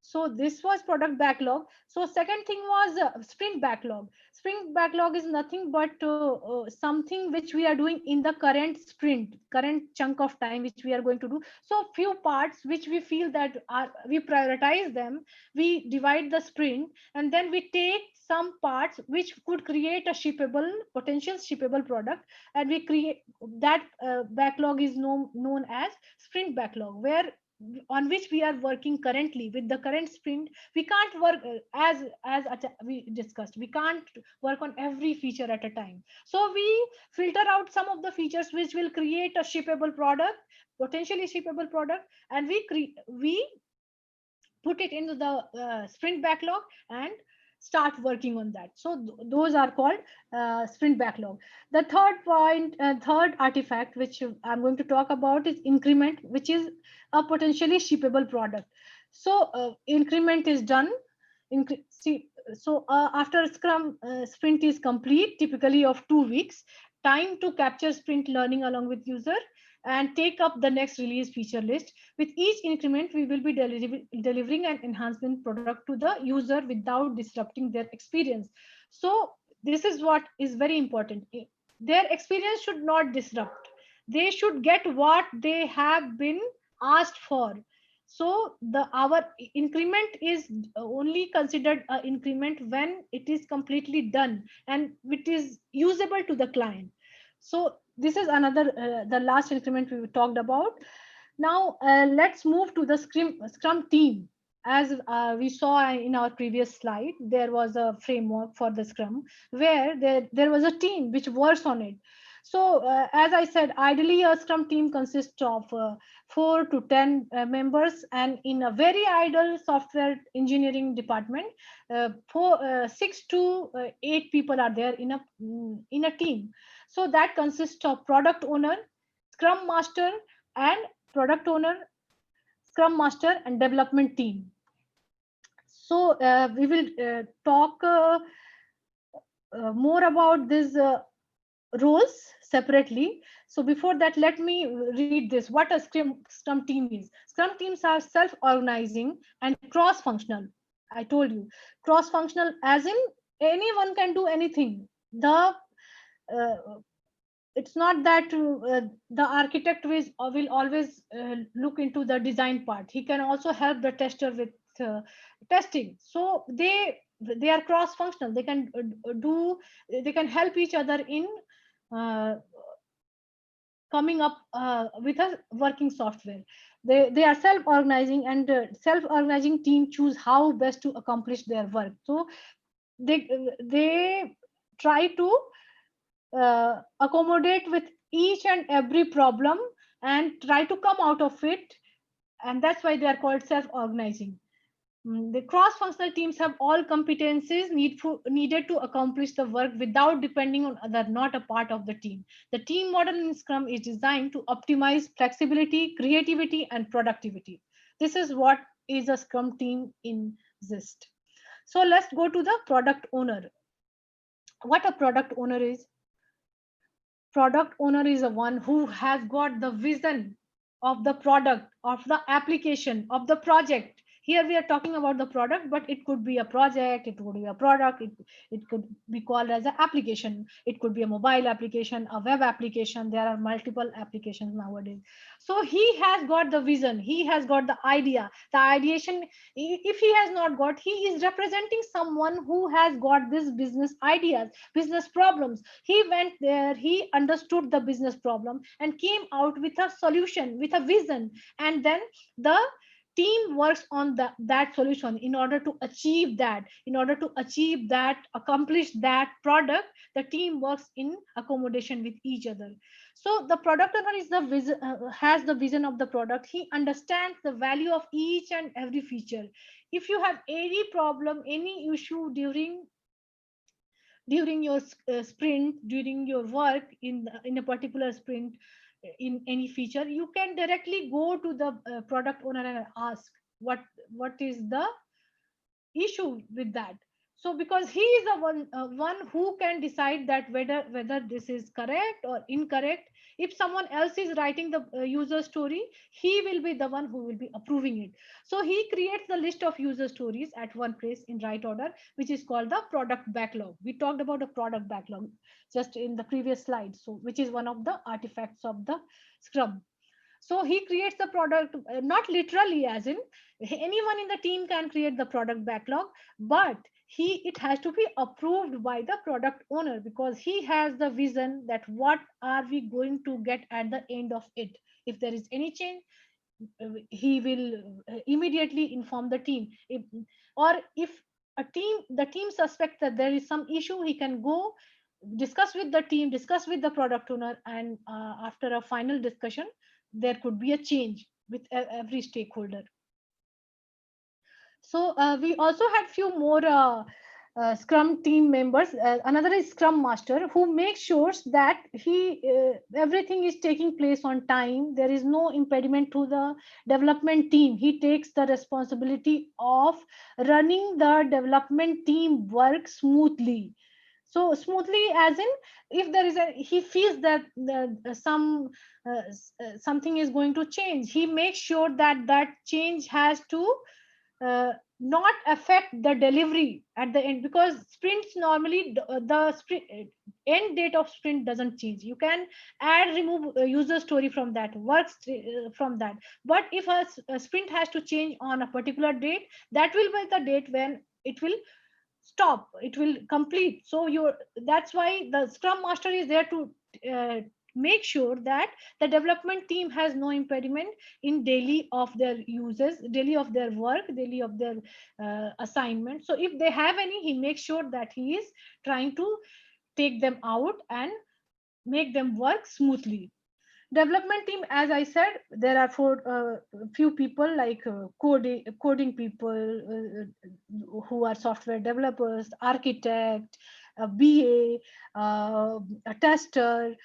S2: So this was product backlog. So second thing was sprint backlog. Sprint backlog is nothing but something which we are doing in the current sprint, current chunk of time which we are going to do. So few parts which we feel that we prioritize them, we divide the sprint, and then we take some parts which could create a shippable, potential shippable product, and we create that. Backlog is known as sprint backlog, where on which we are working currently with the current sprint. We can't work we discussed, we can't work on every feature at a time. So we filter out some of the features which will create a shippable product, potentially shippable product, and we put it into the sprint backlog and start working on that. So those are called sprint backlog. The third point, third artifact which I'm going to talk about is increment, which is a potentially shippable product. So increment is done. After Scrum sprint is complete, typically of 2 weeks, time to capture sprint learning along with user and take up the next release feature list. With each increment, we will be delivering an enhancement product to the user without disrupting their experience. So this is what is very important. Their experience should not disrupt. They should get what they have been asked for. So our increment is only considered an increment when it is completely done and it is usable to the client. So this is another the last increment we talked about. Now let's move to the Scrum team. As we saw in our previous slide, there was a framework for the Scrum where there was a team which works on it. So as I said, ideally a Scrum team consists of 4 to 10 members, and in a very ideal software engineering department, 6 to 8 people are there in a team. So that consists of product owner, Scrum Master and Product Owner, Scrum Master and Development Team. So we will talk more about these roles separately. So before that, let me read this. What a Scrum team is. Scrum teams are self-organizing and cross-functional. I told you, cross-functional as in anyone can do anything. Uh, it's not that the architect will always look into the design part. He can also help the tester with testing. So they are cross functional. They can they can help each other in uh, coming up with a working software. They are self organizing, and self organizing team choose how best to accomplish their work. So they try to accommodate with each and every problem and try to come out of it, and that's why they are called self-organizing. The cross-functional teams have all competencies needed to accomplish the work without depending on other not a part of the team. The team model in Scrum is designed to optimize flexibility, creativity, and productivity. This is what is a Scrum team in Zist. So let's go to the product owner. What a product owner is: product owner is the one who has got the vision of the product, of the application, of the project. Here we are talking about the product, but it could be a project, it could be a product, it could be called as an application, it could be a mobile application, a web application. There are multiple applications nowadays. So he has got the vision, he has got the idea, the ideation. If he has not got, he is representing someone who has got this business ideas, business problems. He went there, he understood the business problem and came out with a solution, with a vision, and then the team works on that solution in order to achieve that, accomplish that product. The team works in accommodation with each other. So the product owner is the vision, has the vision of the product. He understands the value of each and every feature. If you have any problem, any issue during your sprint, during your work in a particular sprint, in any feature, you can directly go to the product owner and ask what is the issue with that. So because he is the one who can decide that whether this is correct or incorrect. If someone else is writing the user story, he will be the one who will be approving it. So he creates the list of user stories at one place in right order, which is called the product backlog. We talked about the product backlog just in the previous slide, so which is one of the artifacts of the Scrum. So he creates the product, not literally as in anyone in the team can create the product backlog, but it has to be approved by the product owner, because he has the vision that what are we going to get at the end of it. If there is any change, he will immediately inform the team. Or if the team suspects that there is some issue, he can go discuss with the team, discuss with the product owner, and after a final discussion, there could be a change with every stakeholder. So we also had few more Scrum team members. Another is Scrum Master, who makes sure that everything is taking place on time. There is no impediment to the development team. He takes the responsibility of running the development team work smoothly. So smoothly as in, if there is he feels that something is going to change, he makes sure that that change has to not affect the delivery at the end, because sprints normally the sprint end date of sprint doesn't change. You can add, remove user story from that, works from that, but if a sprint has to change on a particular date, that will be the date when it will stop, it will complete. So that's why the Scrum Master is there to make sure that the development team has no impediment in daily of their uses, daily of their work, daily of their assignment. So if they have any, he makes sure that he is trying to take them out and make them work smoothly. Development team, as I said, there are few people like coding people who are software developers, architect, a BA, a tester.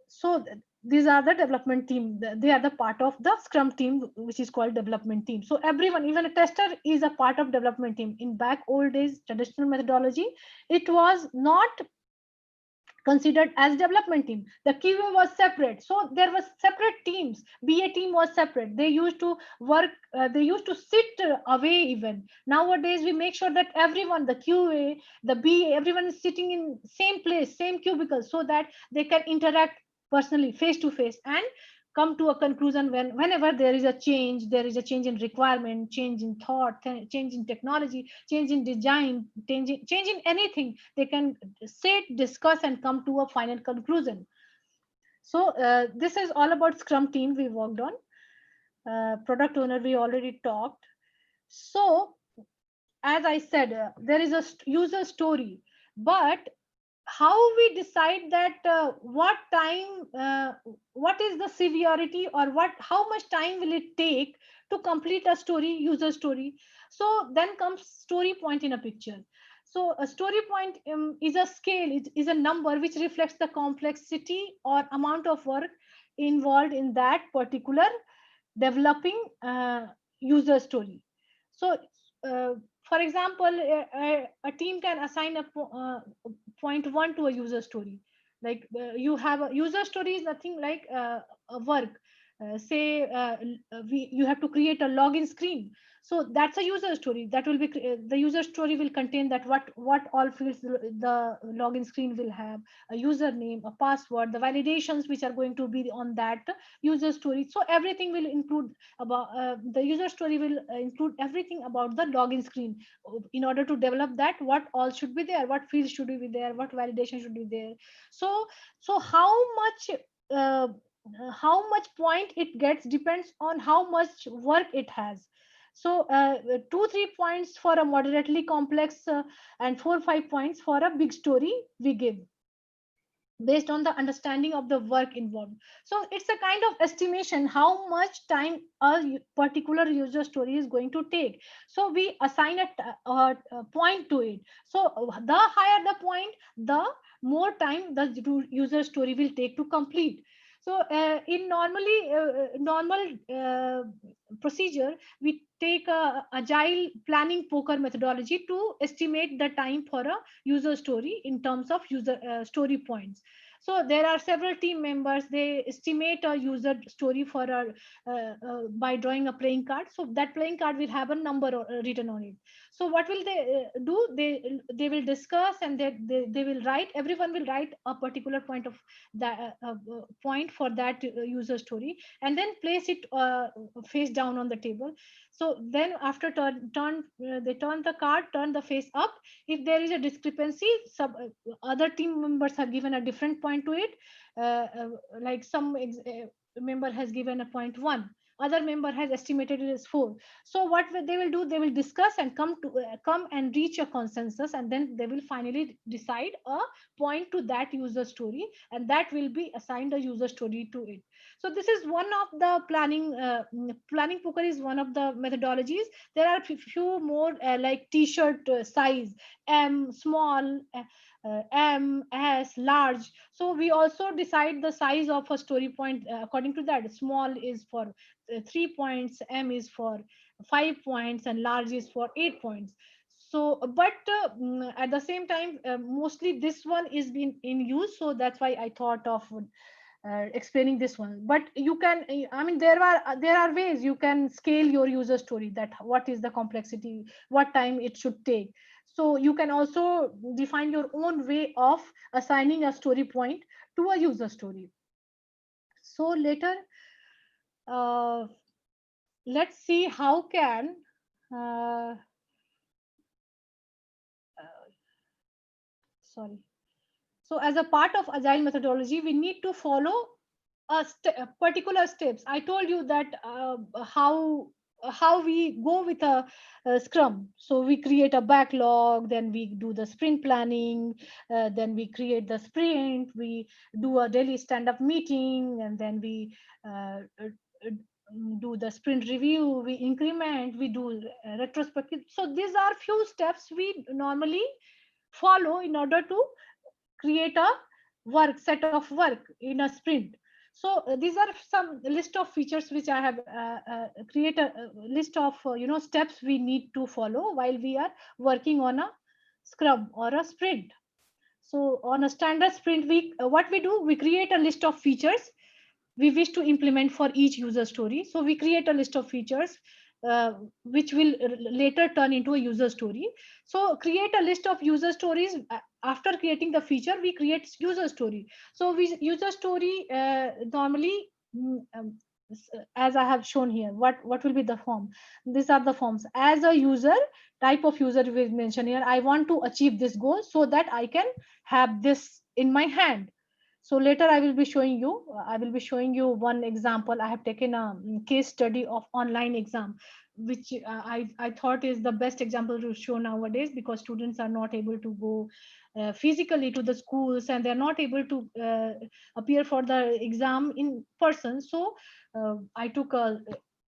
S2: So these are the development team. They are the part of the Scrum team, which is called development team. So everyone, even a tester, is a part of development team. In back old days traditional methodology, it was not considered as development team. The QA was separate, so there was separate teams. BA team was separate. They used to work, they used to sit away. Even nowadays we make sure that everyone, the QA, the BA, everyone is sitting in same place, same cubicle, so that they can interact personally, face to face, and come to a conclusion whenever there is a change, there is a change in requirement, change in thought, change in technology, change in design, change in anything. They can sit, discuss, and come to a final conclusion. So this is all about Scrum team we worked on. Product owner we already talked. So as I said, there is a user story, but how we decide that what time, what is the severity, or what, how much time will it take to complete a story, user story? So then comes story point in a picture. So a story point is a scale, it is a number which reflects the complexity or amount of work involved in that particular developing user story. So for example, a team can assign a point one to a user story. Like you have a user story is nothing like a work. Say you have to create a login screen. So that's a user story. That will be the user story will contain that what all fields the login screen will have: a username, a password, the validations which are going to be on that user story. So everything will include about the user story will include everything about the login screen. In order to develop that, what all should be there, what fields should be there, what validation should be there. So uh, how much point it gets depends on how much work it has. So 2-3 points for a moderately complex, and 4-5 points for a big story we give, based on the understanding of the work involved. So it's a kind of estimation how much time a particular user story is going to take. So we assign a point to it. So the higher the point, the more time the user story will take to complete. So in normal procedure, we take a agile planning poker methodology to estimate the time for a user story in terms of user story points. So there are several team members. They estimate a user story for a by drawing a playing card. So that playing card will have a number written on it. So what will they do? They will discuss, and they will write. Everyone will write a particular point of that point for that user story, and then place it face down on the table. So then after they turn the card, turn the face up. If there is a discrepancy, other team members have given a different point to it. Like some member has given a point one, other member has estimated it as 4. So what they will do, they will discuss and come and reach a consensus, and then they will finally decide a point to that user story, and that will be assigned a user story to it. So this is one of the planning poker is one of the methodologies. There are few more like t-shirt size, M small, M, S, large. So we also decide the size of a story point according to that. Small is for 3 points, M is for 5 points, and large is for 8 points. So, but at the same time, mostly this one is been in use. So that's why I thought of explaining this one. But you can, I mean, there are ways you can scale your user story, that what is the complexity, what time it should take. So you can also define your own way of assigning a story point to a user story. So later, uh, let's see how can uh, sorry. So as a part of agile methodology, we need to follow particular steps. I told you that how we go with a Scrum. So we create a backlog, then we do the sprint planning, then we create the sprint, we do a daily stand-up meeting, and then we do the sprint review, we increment, we do retrospective. So these are few steps we normally follow in order to create a set of work in a sprint. So these are some list of features which I have create a list of steps we need to follow while we are working on a scrum or a sprint. So on a standard sprint week, what we do, we create a list of features we wish to implement for each user story. So we create a list of features which will later turn into a user story. So create a list of user stories. After creating the feature, we create user story. So we user story normally, as I have shown here, what will be the form. These are the forms. As a user, type of user we mention here, I want to achieve this goal so that I can have this in my hand. So later I will be showing you one example. I have taken a case study of online exam, which I thought is the best example to show nowadays, because students are not able to go physically to the schools, and they're not able to appear for the exam in person. So I took a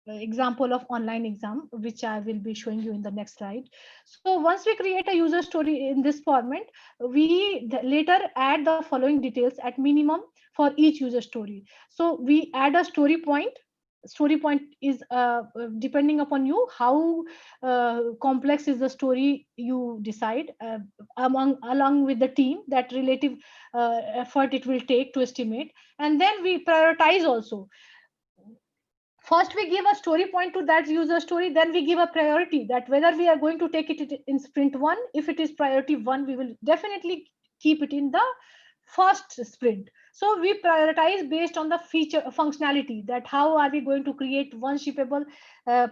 S2: example of online exam, which I will be showing you in the next slide. So once we create a user story in this format, we later add the following details at minimum for each user story. So we add a story point. Story point is depending upon you how complex is the story you decide, along with the team, that relative effort it will take to estimate. And then we prioritize also. First we give a story point to that user story, then we give a priority, that whether we are going to take it in sprint 1. If it is priority 1, we will definitely keep it in the first sprint. So we prioritize based on the feature functionality, that how are we going to create one shippable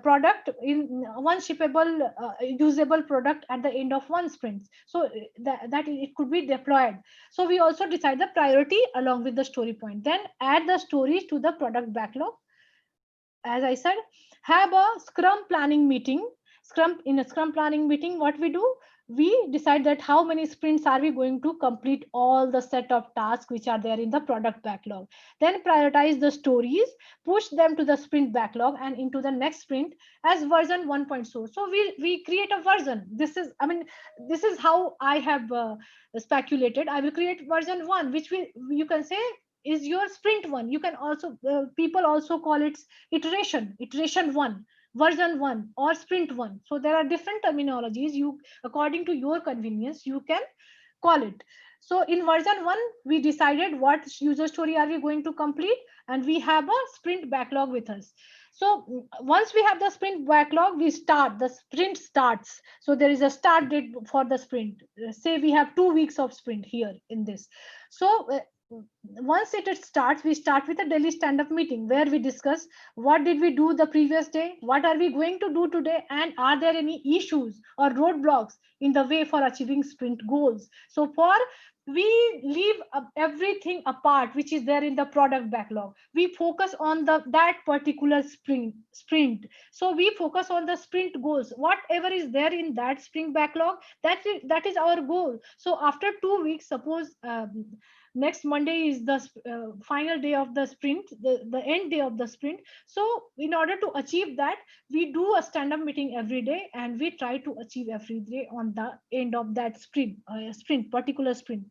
S2: product, in one shippable usable product at the end of one sprint. So that it could be deployed. So we also decide the priority along with the story point, then add the stories to the product backlog. As I said, have a scrum planning meeting. In a scrum planning meeting, what we do, we decide that how many sprints are we going to complete all the set of tasks which are there in the product backlog. Then prioritize the stories, push them to the sprint backlog and into the next sprint as version 1.0. So we create a version. This is how I have speculated. I will create version 1, which will, you can say, is your sprint 1. You can also people also call it iteration 1, version 1, or sprint 1. So there are different terminologies. You, according to your convenience, you can call it. So in version 1, we decided what user story are we going to complete, and we have a sprint backlog with us. So once we have the sprint backlog, we start, the sprint starts. So there is a start date for the sprint. Say we have 2 weeks of sprint here in this. So once it starts, we start with a daily stand-up meeting where we discuss what did we do the previous day, what are we going to do today, and are there any issues or roadblocks in the way for achieving sprint goals. So for we leave everything apart which is there in the product backlog. We focus on that particular sprint. So we focus on the sprint goals, whatever is there in that sprint backlog. That is our goal. So after 2 weeks, suppose next Monday is the final day of the sprint, the end day of the sprint. So in order to achieve that, we do a stand-up meeting every day, and we try to achieve every day on the end of that particular sprint.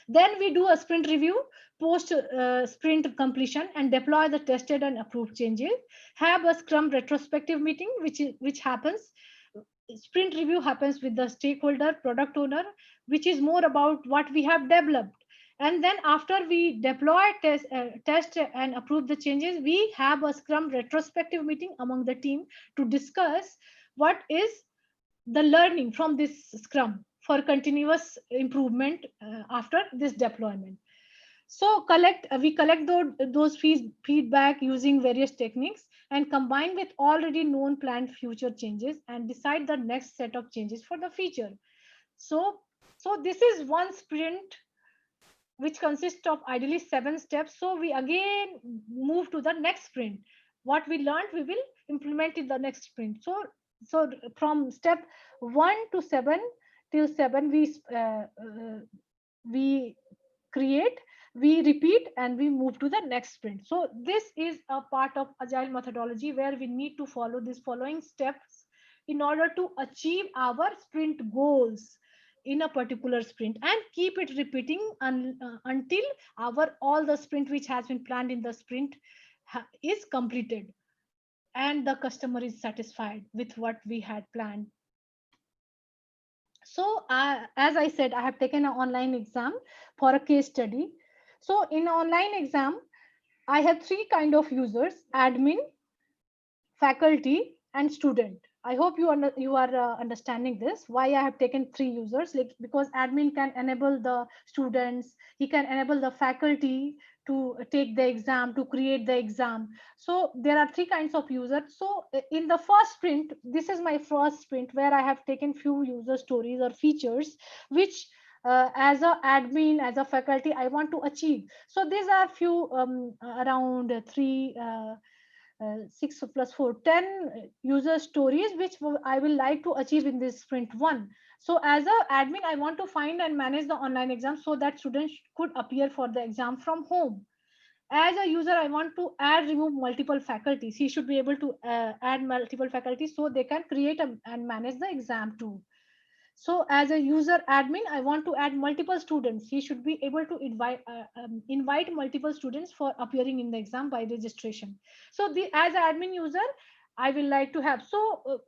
S2: Then we do a sprint review, post sprint completion, and deploy the tested and approved changes. Have a Scrum retrospective meeting, which happens. Sprint review happens with the stakeholder, product owner, which is more about what we have developed. And then after we deploy, test and approve the changes, we have a Scrum retrospective meeting among the team to discuss what is the learning from this Scrum for continuous improvement after this deployment. So we collect those feedback using various techniques, and combine with already known planned future changes, and decide the next set of changes for the future. So this is one sprint which consists of ideally 7 steps. So we again move to the next sprint. What we learned, we will implement in the next sprint. So from step 1 to 7 till 7, we create, we repeat, and we move to the next sprint. So this is a part of agile methodology where we need to follow these following steps in order to achieve our sprint goals in a particular sprint and keep it repeating until our all the sprint which has been planned in the sprint is completed and the customer is satisfied with what we had planned. So as I said, I have taken an online exam for a case study. So in online exam, I have three kind of users: admin, faculty, and student. I hope you are understanding this. Why I have taken three users? Like, because admin can enable the students, he can enable the faculty to take the exam, to create the exam. So there are three kinds of users. So in the first sprint, this is my first sprint where I have taken few user stories or features which as a admin, as a faculty, I want to achieve. So these are few around three 6 plus 4, 10 user stories which I will like to achieve in this sprint one. So as a admin, I want to find and manage the online exam so that students could appear for the exam from home. As a user, I want to add, remove multiple faculties. He should be able to add multiple faculties so they can create and manage the exam too. So as a user admin, I want to add multiple students. He should be able to invite multiple students for appearing in the exam by registration. So as an admin user, I will like to have. So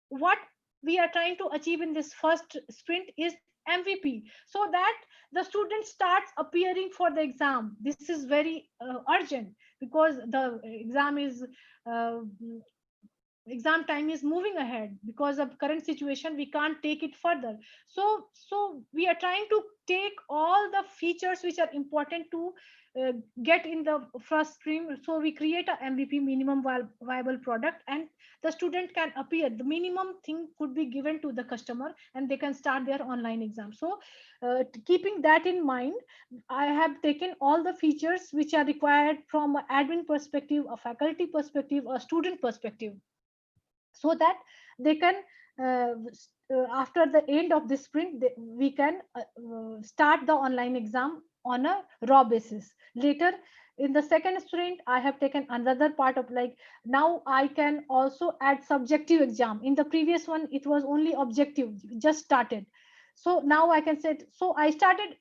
S2: what we are trying to achieve in this first sprint is MVP, so that the student starts appearing for the exam. This is very urgent because the exam is uh, exam time is moving ahead. Because of current situation, we can't take it further. So we are trying to take all the features which are important to uh, get in the first stream. So we create a MVP, minimum viable product, and the student can appear. The minimum thing could be given to the customer and they can start their online exam. So keeping that in mind, I have taken all the features which are required from an admin perspective, a faculty perspective, a student perspective, so that they can after the end of this sprint we can start the online exam on a raw basis. Later in the second sprint, I have taken another part of, like, now I can also add subjective exam. In the previous one it was only objective, just started. So now I can say, so I started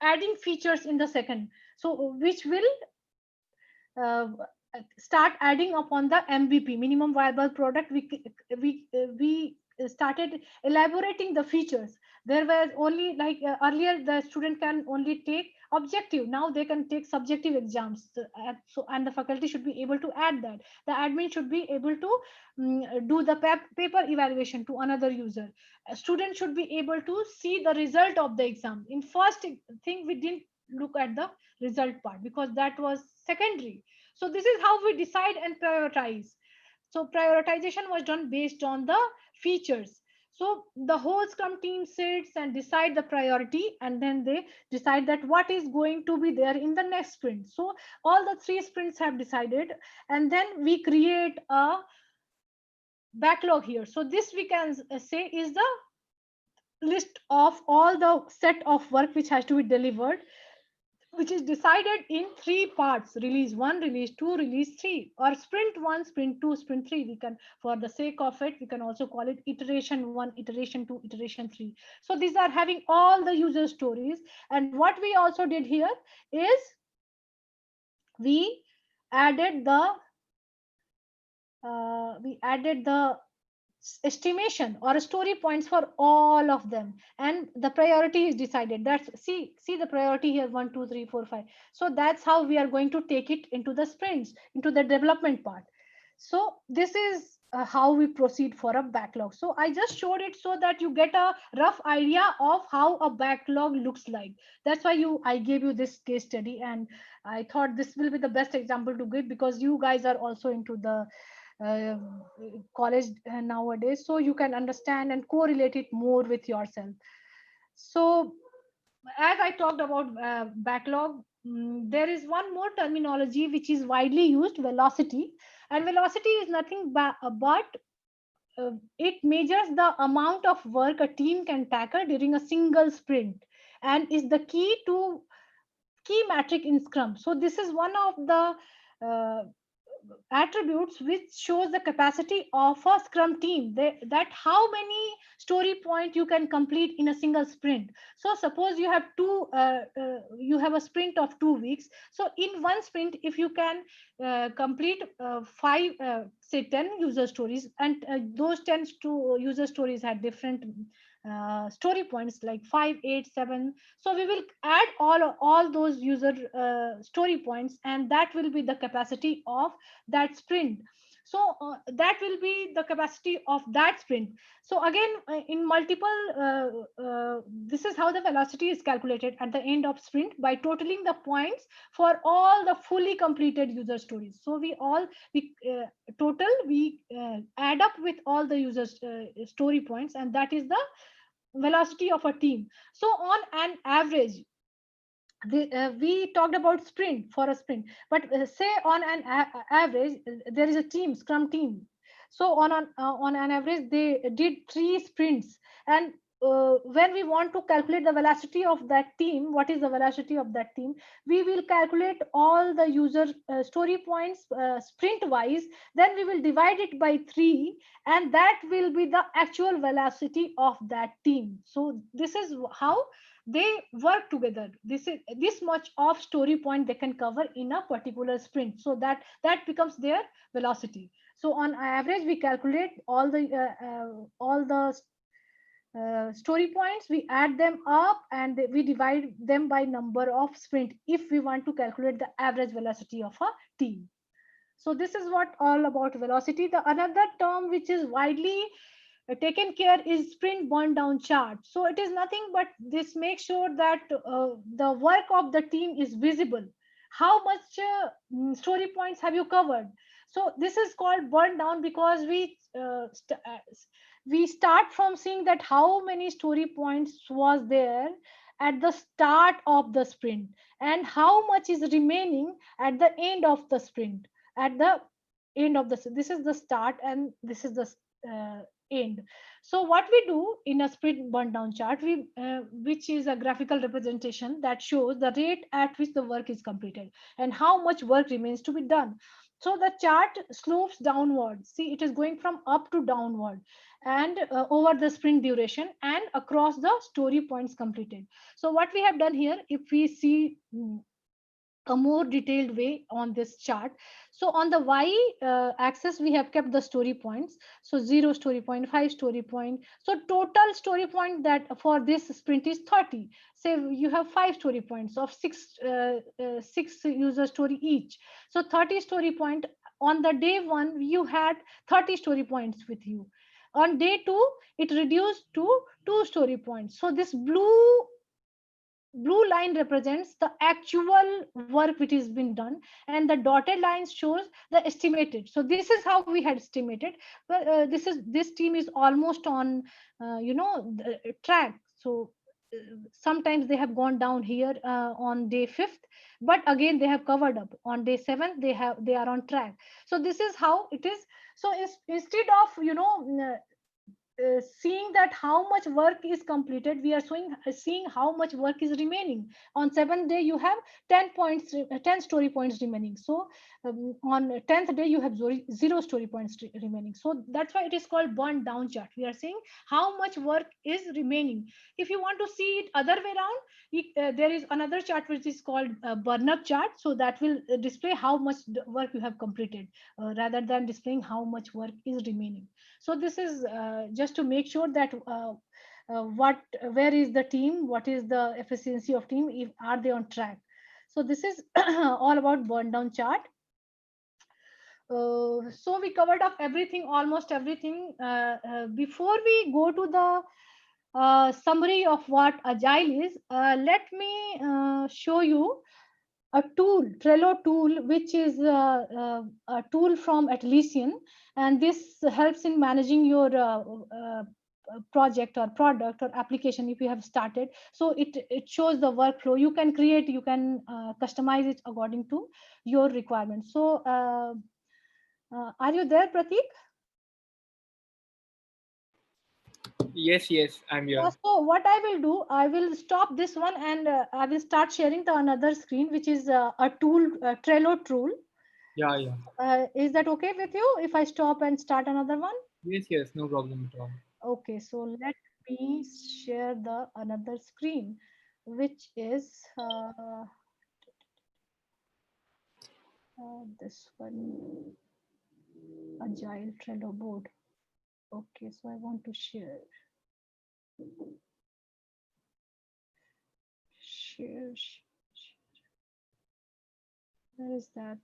S2: adding features in the second, so which will uh, start adding upon the MVP, minimum viable product. We started elaborating the features. There was only, like, earlier the student can only take objective, now they can take subjective exams. So and the faculty should be able to add that. The admin should be able to do the paper evaluation to another user. A student should be able to see the result of the exam. In first thing, we didn't look at the result part because that was secondary. So this is how we decide and prioritize. So prioritization was done based on the features. So the whole Scrum team sits and decide the priority, and then they decide that what is going to be there in the next sprint. So all the three sprints have decided, and then we create a backlog here. So this we can say is the list of all the set of work which has to be delivered, which is decided in three parts: release 1, release 2, release 3, or sprint 1, sprint 2, sprint 3. We can, for the sake of it, we can also call it iteration 1, iteration 2, iteration 3. So these are having all the user stories. And what we also did here is we added the estimation or story points for all of them, and the priority is decided. That's, see the priority here: 1, 2, 3, 4, 5. So that's how we are going to take it into the sprints, into the development part. So this is how we proceed for a backlog. So I just showed it so that you get a rough idea of how a backlog looks like. That's why I gave you this case study, and I thought this will be the best example to give because you guys are also into the uh, college nowadays, so you can understand and correlate it more with yourself. So as I talked about backlog, there is one more terminology which is widely used: velocity. And velocity is nothing but it measures the amount of work a team can tackle during a single sprint, and is the key metric in Scrum. So this is one of the uh, attributes which shows the capacity of a Scrum team. That how many story point you can complete in a single sprint. So suppose you have you have a sprint of 2 weeks. So in one sprint, if you can complete five, say 10 user stories, and those 10 user stories had different story points like 5, 8, 7. So we will add all those user story points, and that will be the capacity of that sprint. So that will be the capacity of that sprint. So again, in multiple this is how the velocity is calculated at the end of sprint, by totaling the points for all the fully completed user stories. So we total, we add up with all the users story points, and that is the velocity of a team. So on an average, we talked about sprint for a sprint, but say on an average, there is a team, Scrum team. So on an average, they did 3 sprints, and when we want to calculate the velocity of that team, what is the velocity of that team? We will calculate all the user story points sprint wise. Then we will divide it by 3, and that will be the actual velocity of that team. So this is how they work together. This much of story point they can cover in a particular sprint, so that becomes their velocity. So on average, we calculate all the story points, we add them up, and we divide them by number of sprint if we want to calculate the average velocity of a team. So this is what all about velocity. The another term which is widely taken care is sprint burn down chart. So it is nothing but this makes sure that the work of the team is visible. How much story points have you covered? So this is called burn down, because we start from seeing that how many story points was there at the start of the sprint, and how much is remaining at the end of the sprint. At the end of this is the start, and this is the end. So what we do in a sprint burn down chart, which is a graphical representation that shows the rate at which the work is completed and how much work remains to be done. So the chart slopes downward. See, it is going from up to downward, and over the sprint duration and across the story points completed. So what we have done here, if we see a more detailed way on this chart. So on the y axis, we have kept the story points. So 0 story point, 5 story point. So total story point that for this sprint is 30. Say you have 5 story points of 6 user story each. So 30 story point. On the day 1, you had 30 story points with you. On day 2, it reduced to 2 story points. So this blue line represents the actual work which has been done, and the dotted line shows the estimated. So this is how we had estimated. But this team is almost on the track. So sometimes they have gone down here on day 5th, but again they have covered up on day 7th. They are on track. So this is how it is. So instead of seeing that how much work is completed, we are seeing how much work is remaining. On 7th day, you have 10 story points remaining. So on 10th day, you have 0 story points remaining. So that's why it is called burn down chart. We are saying how much work is remaining. If you want to see it other way around, there is another chart which is called burn up chart. So that will display how much work you have completed, rather than displaying how much work is remaining. So this is just to make sure that where is the team, what is the efficiency of team, if are they on track. So this is all about burn down chart. So we covered up everything, almost everything. Before we go to the summary of what Agile is, let me show you a tool, Trello tool, which is a tool from Atlassian, and this helps in managing your project or product or application if you have started. So it shows the workflow. You can create, you can customize it according to your requirements. So are you there, Pratik?
S1: Yes, I'm here.
S2: So what I will do, I will stop this one, and I will start sharing the another screen, which is a tool, Trello tool.
S1: Yeah.
S2: Is that okay with you if I stop and start another one?
S1: Yes, no problem at all.
S2: Okay, so let me share the another screen, which is this one, Agile Trello board. Okay, so I want to share. Share. Where is that?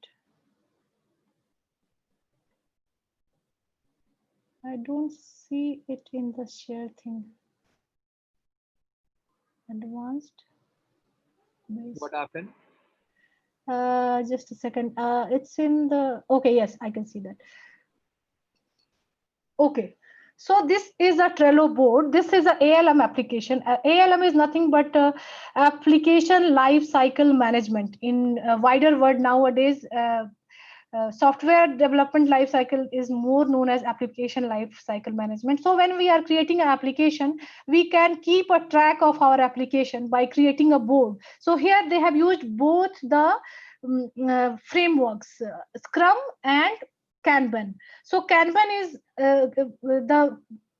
S2: I don't see it in the share thing. Advanced base.
S1: What happened?
S2: Just a second. It's in the, okay, yes, I can see that. Okay. So this is a Trello board. This is a ALM application. ALM is nothing but application life cycle management. In a wider word nowadays, software development life cycle is more known as application life cycle management. So when we are creating an application, we can keep a track of our application by creating a board. So here they have used both the frameworks, Scrum and Kanban. So Kanban is the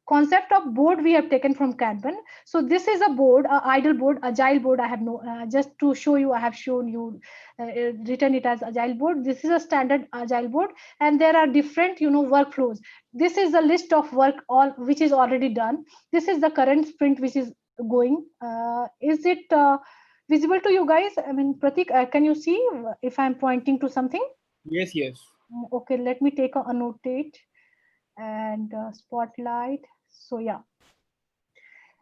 S2: concept of board we have taken from Kanban. So this is a board, idle board, agile board. I have no, just to show you, I have shown you, written it as agile board. This is a standard agile board, and there are different, workflows. This is a list of work all which is already done. This is the current sprint which is going. Is it visible to you guys? I mean, Pratik, can you see if I'm pointing to something?
S1: Yes.
S2: Okay, let me take a annotate and spotlight. So yeah,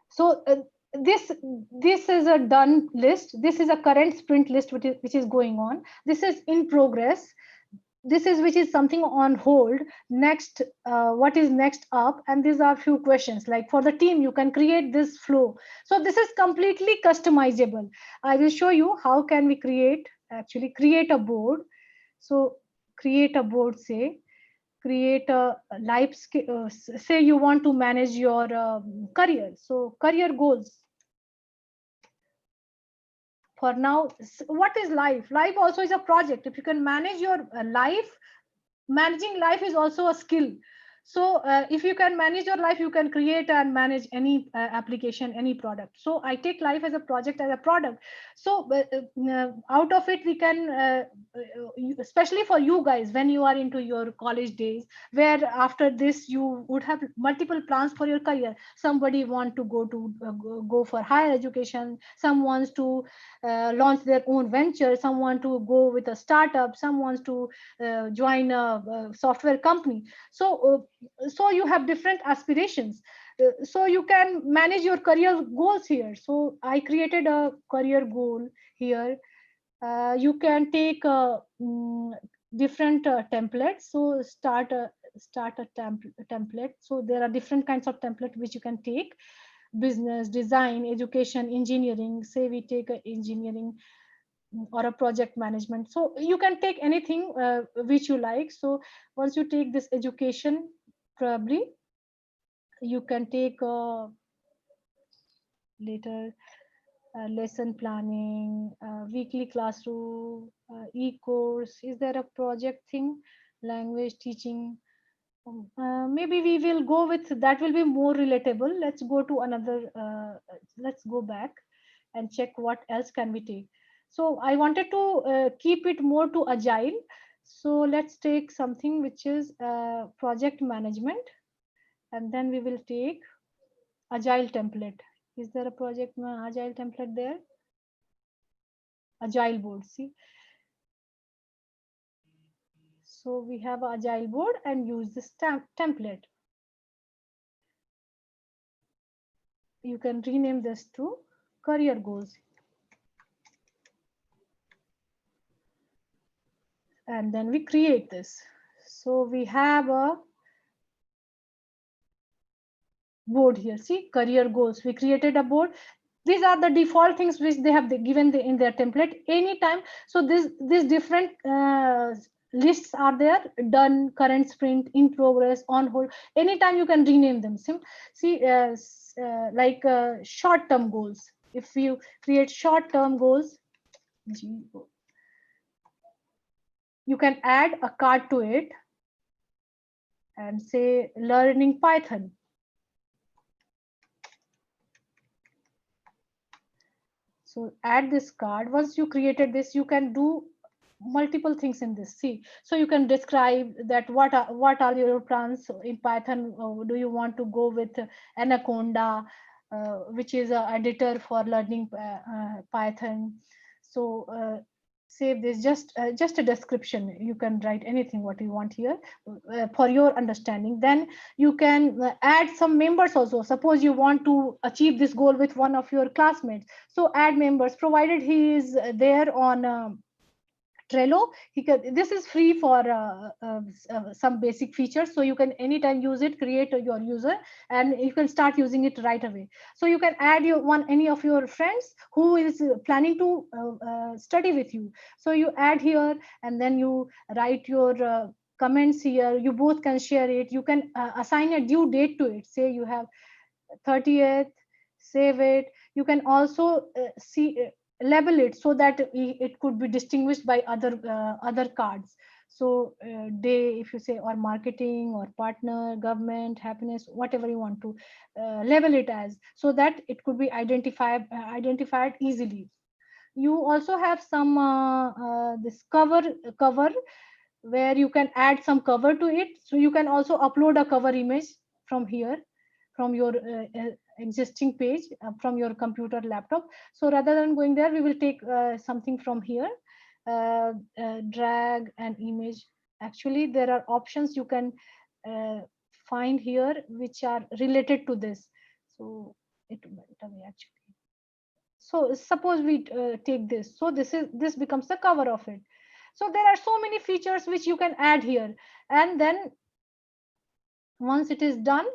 S2: so this is a done list. This is a current sprint list which is going on. This is in progress. This is which is something on hold. Next, what is next up? And these are few questions, like for the team you can create this flow. So this is completely customizable. I will show you how can we create a board. So create a board, say create a say you want to manage your career, so career goals. For now, what is life also is a project. If you can manage your life, managing life is also a skill. So if you can manage your life, you can create and manage any application, any product. So I take life as a project, as a product. So out of it we can especially for you guys, when you are into your college days, where after this you would have multiple plans for your career. Somebody want to go for higher education, some wants to launch their own venture, some want to go with a startup, some wants to join a software company. So you have different aspirations. So you can manage your career goals here. So I created a career goal here. You can take different templates. So start a template. So there are different kinds of template which you can take: business, design, education, engineering. Say we take a engineering or a project management. So you can take anything which you like. So once you take this education, probably you can take later lesson planning, weekly classroom, e-course. Is there a project thing? Language teaching. Maybe we will go with that, will be more relatable. Let's go to another, let's go back and check what else can we take. So I wanted to keep it more to agile. So let's take something which is project management, and then we will take agile template. Is there a agile template there? Agile board, see. So we have agile board and use this template. You can rename this to career goals. And then we create this. So we have a board here. See, career goals. We created a board. These are the default things which they have given in their template anytime. So this different lists are there: done, current sprint, in progress, on hold. Anytime you can rename them. See, like short-term goals. If you create short-term goals, You can add a card to it and say learning Python. So add this card. Once you created this, you can do multiple things in this. See, so you can describe that what are your plans in Python. Do you want to go with Anaconda, which is an editor for learning Python? So save this, just a description. You can write anything what you want here for your understanding. Then you can add some members also. Suppose you want to achieve this goal with one of your classmates, so add members, provided he is there on Trello. This is free for some basic features, so you can anytime use it, create your user, and you can start using it right away. So you can add any of your friends who is planning to study with you. So you add here, and then you write your comments here. You both can share it. You can assign a due date to it. Say you have 30th, save it. You can also label it so that it could be distinguished by other cards. So day, if you say, or marketing, or partner, government, happiness, whatever you want to label it as, so that it could be identified easily. You also have some this cover where you can add some cover to it. So you can also upload a cover image from here, from your existing page, from your computer, laptop. So rather than going there, we will take something from here, drag an image. Actually, there are options you can uh, find here which are related to this. So it went away actually. So suppose we take this. So this becomes the cover of it. So there are so many features which you can add here. And then once it is done,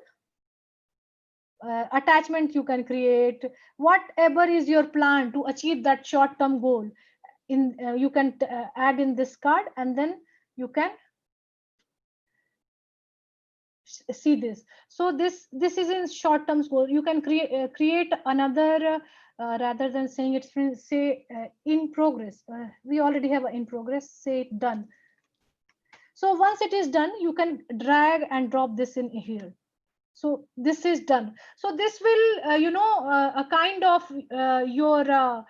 S2: attachment you can create. Whatever is your plan to achieve that short term goal, in you can add in this card, and then you can see this. So this is in short term goal. You can create another rather than saying it's say in progress. We already have in progress. Say it done. So once it is done, you can drag and drop this in here. So this is done. So this will a kind of your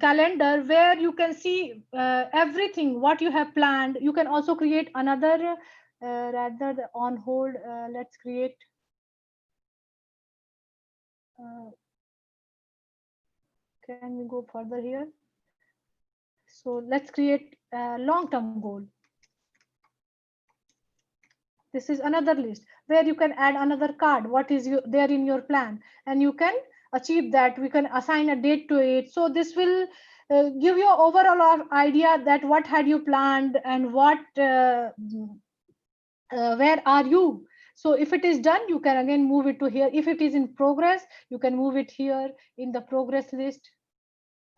S2: calendar where you can see everything what you have planned. You can also create another rather on hold. Let's create can we go further here? So let's create a long-term goal. This is another list where you can add another card what is there in your plan, and you can achieve that. We can assign a date to it. So this will give you overall idea that what had you planned and what where are you. So if it is done, you can again move it to here. If it is in progress, you can move it here in the progress list.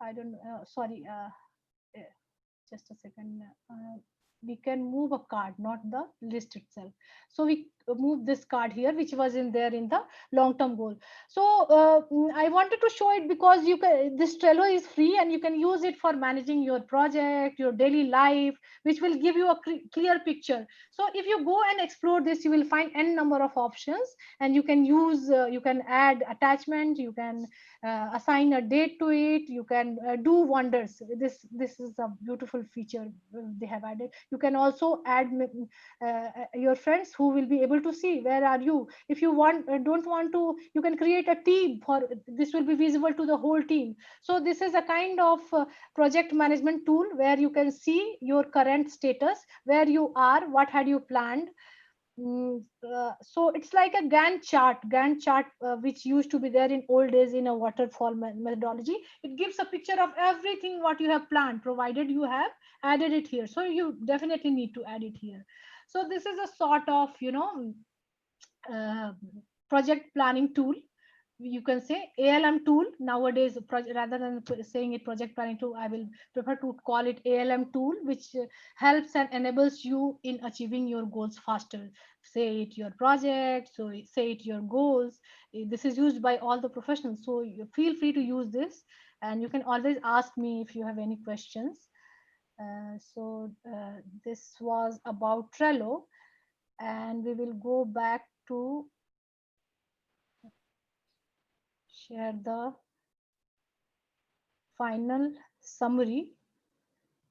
S2: I don't sorry just a second. We can move a card, not the list itself. So we move this card here, which was in there in the long-term goal. So I wanted to show it because you can. This Trello is free, and you can use it for managing your project, your daily life, which will give you a clear picture. So if you go and explore this, you will find n number of options, and you can use. You can add attachment. You can assign a date to it. You can do wonders. This is a beautiful feature they have added. You can also add your friends who will be able to see where are you. If you don't want to, you can create a team for this will be visible to the whole team. So this is a kind of project management tool where you can see your current status, where you are, what had you planned. So it's like a Gantt chart, which used to be there in old days in a waterfall methodology. It gives a picture of everything what you have planned, provided you have added it here. So you definitely need to add it here. So this is a sort of, uh, project planning tool. You can say ALM tool nowadays. Rather than saying it project planning tool, I will prefer to call it ALM tool, which helps and enables you in achieving your goals faster. Say it your project, so say it your goals. This is used by all the professionals, so you feel free to use this, and you can always ask me if you have any questions. This was about Trello, and we will go back to share the final summary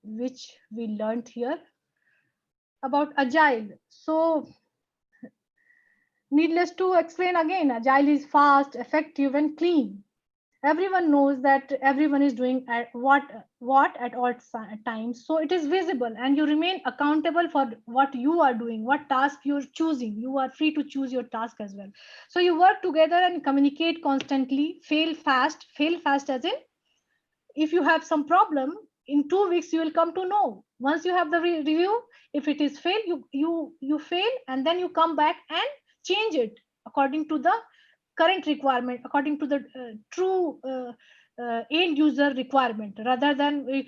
S2: which we learned here about Agile. So, needless to explain again, Agile is fast, effective, and clean. Everyone knows that everyone is doing at what at all times, so it is visible, and you remain accountable for what you are doing, what task you're choosing. You are free to choose your task as well. So you work together and communicate constantly. Fail fast as in, if you have some problem, in 2 weeks you will come to know. Once you have the review, if it is fail, you fail, and then you come back and change it according to the current requirement, according to the true end user requirement, rather than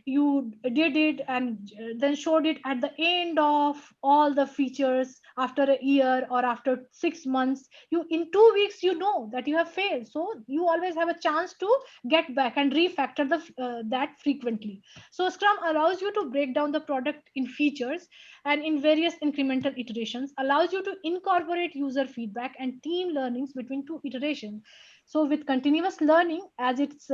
S2: you did it and then showed it at the end of all the features after a year or after 6 months. You, in 2 weeks, you know that you have failed, so you always have a chance to get back and refactor the that frequently. So Scrum allows you to break down the product in features and in various incremental iterations, allows you to incorporate user feedback and team learnings between two iterations. So with continuous learning as its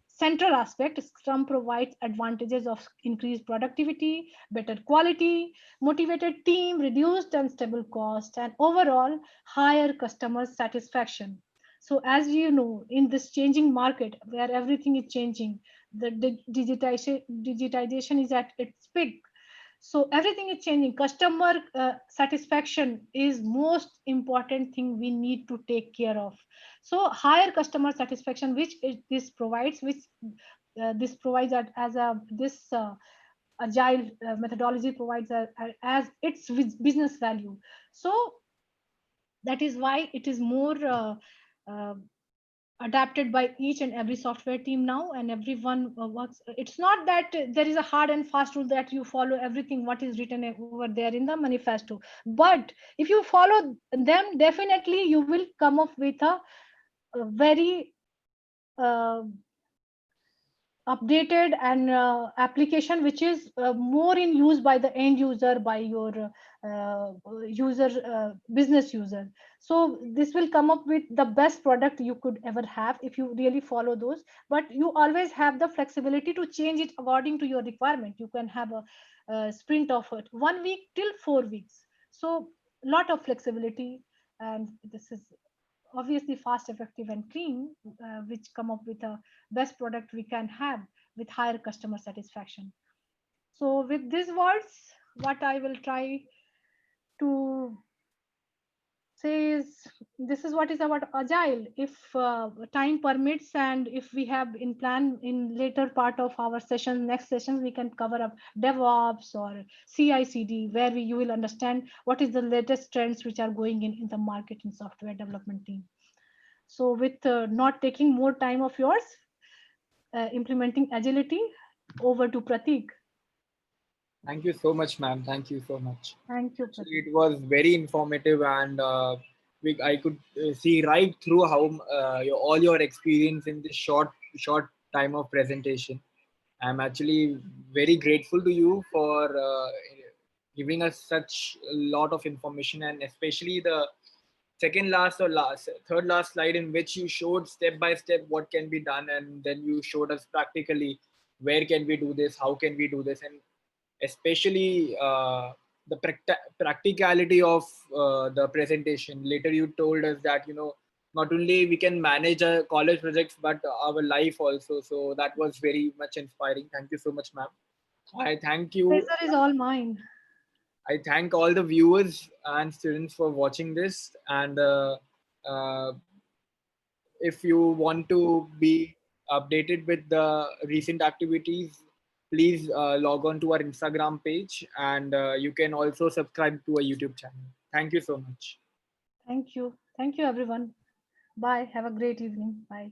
S2: central aspect, Scrum provides advantages of increased productivity, better quality, motivated team, reduced and stable cost, and overall higher customer satisfaction. So as you know, in this changing market where everything is changing, the digitization is at its peak. So everything is changing. Customer satisfaction is most important thing we need to take care of. So higher customer satisfaction, which this provides, which this provides as a this agile methodology provides as its business value. So that is why it is more uh, adapted by each and every software team now, and everyone works. It's not that there is a hard and fast rule that you follow everything what is written over there in the manifesto, but if you follow them, definitely you will come up with a very uh, updated and application which is more in use by the end user, by your user business user. So this will come up with the best product you could ever have if you really follow those. But you always have the flexibility to change it according to your requirement. You can have a sprint of 1 week till 4 weeks. So lot of flexibility, and this is obviously fast, effective, and clean, which come up with a best product we can have with higher customer satisfaction. So with these words, what I will try to say is, this is what is about agile. If time permits, and if we have in plan in later part of our session, next sessions, we can cover up DevOps or CI/CD, where you will understand what is the latest trends which are going in the market in software development team. So with not taking more time of yours, implementing agility, over to Pratik.
S1: Thank you so much, ma'am. Thank you so much.
S2: Thank you,
S1: Actually,
S2: Pratik.
S1: it was very informative, and I could see right through how all your experience in this short time of presentation. I'm actually very grateful to you for giving us such a lot of information, and especially the third last slide, in which you showed step by step what can be done, and then you showed us practically where can we do this, how can we do this, and especially the practicality of the presentation. Later, you told us that not only we can manage our college projects but our life also. So that was very much inspiring. Thank you so much, ma'am. I thank you.
S2: Pleasure is all mine.
S1: I thank all the viewers and students for watching this. And uh, if you want to be updated with the recent activities, please log on to our Instagram page, and you can also subscribe to our YouTube channel. Thank you so much.
S2: Thank you. Thank you, everyone. Bye. Have a great evening. Bye.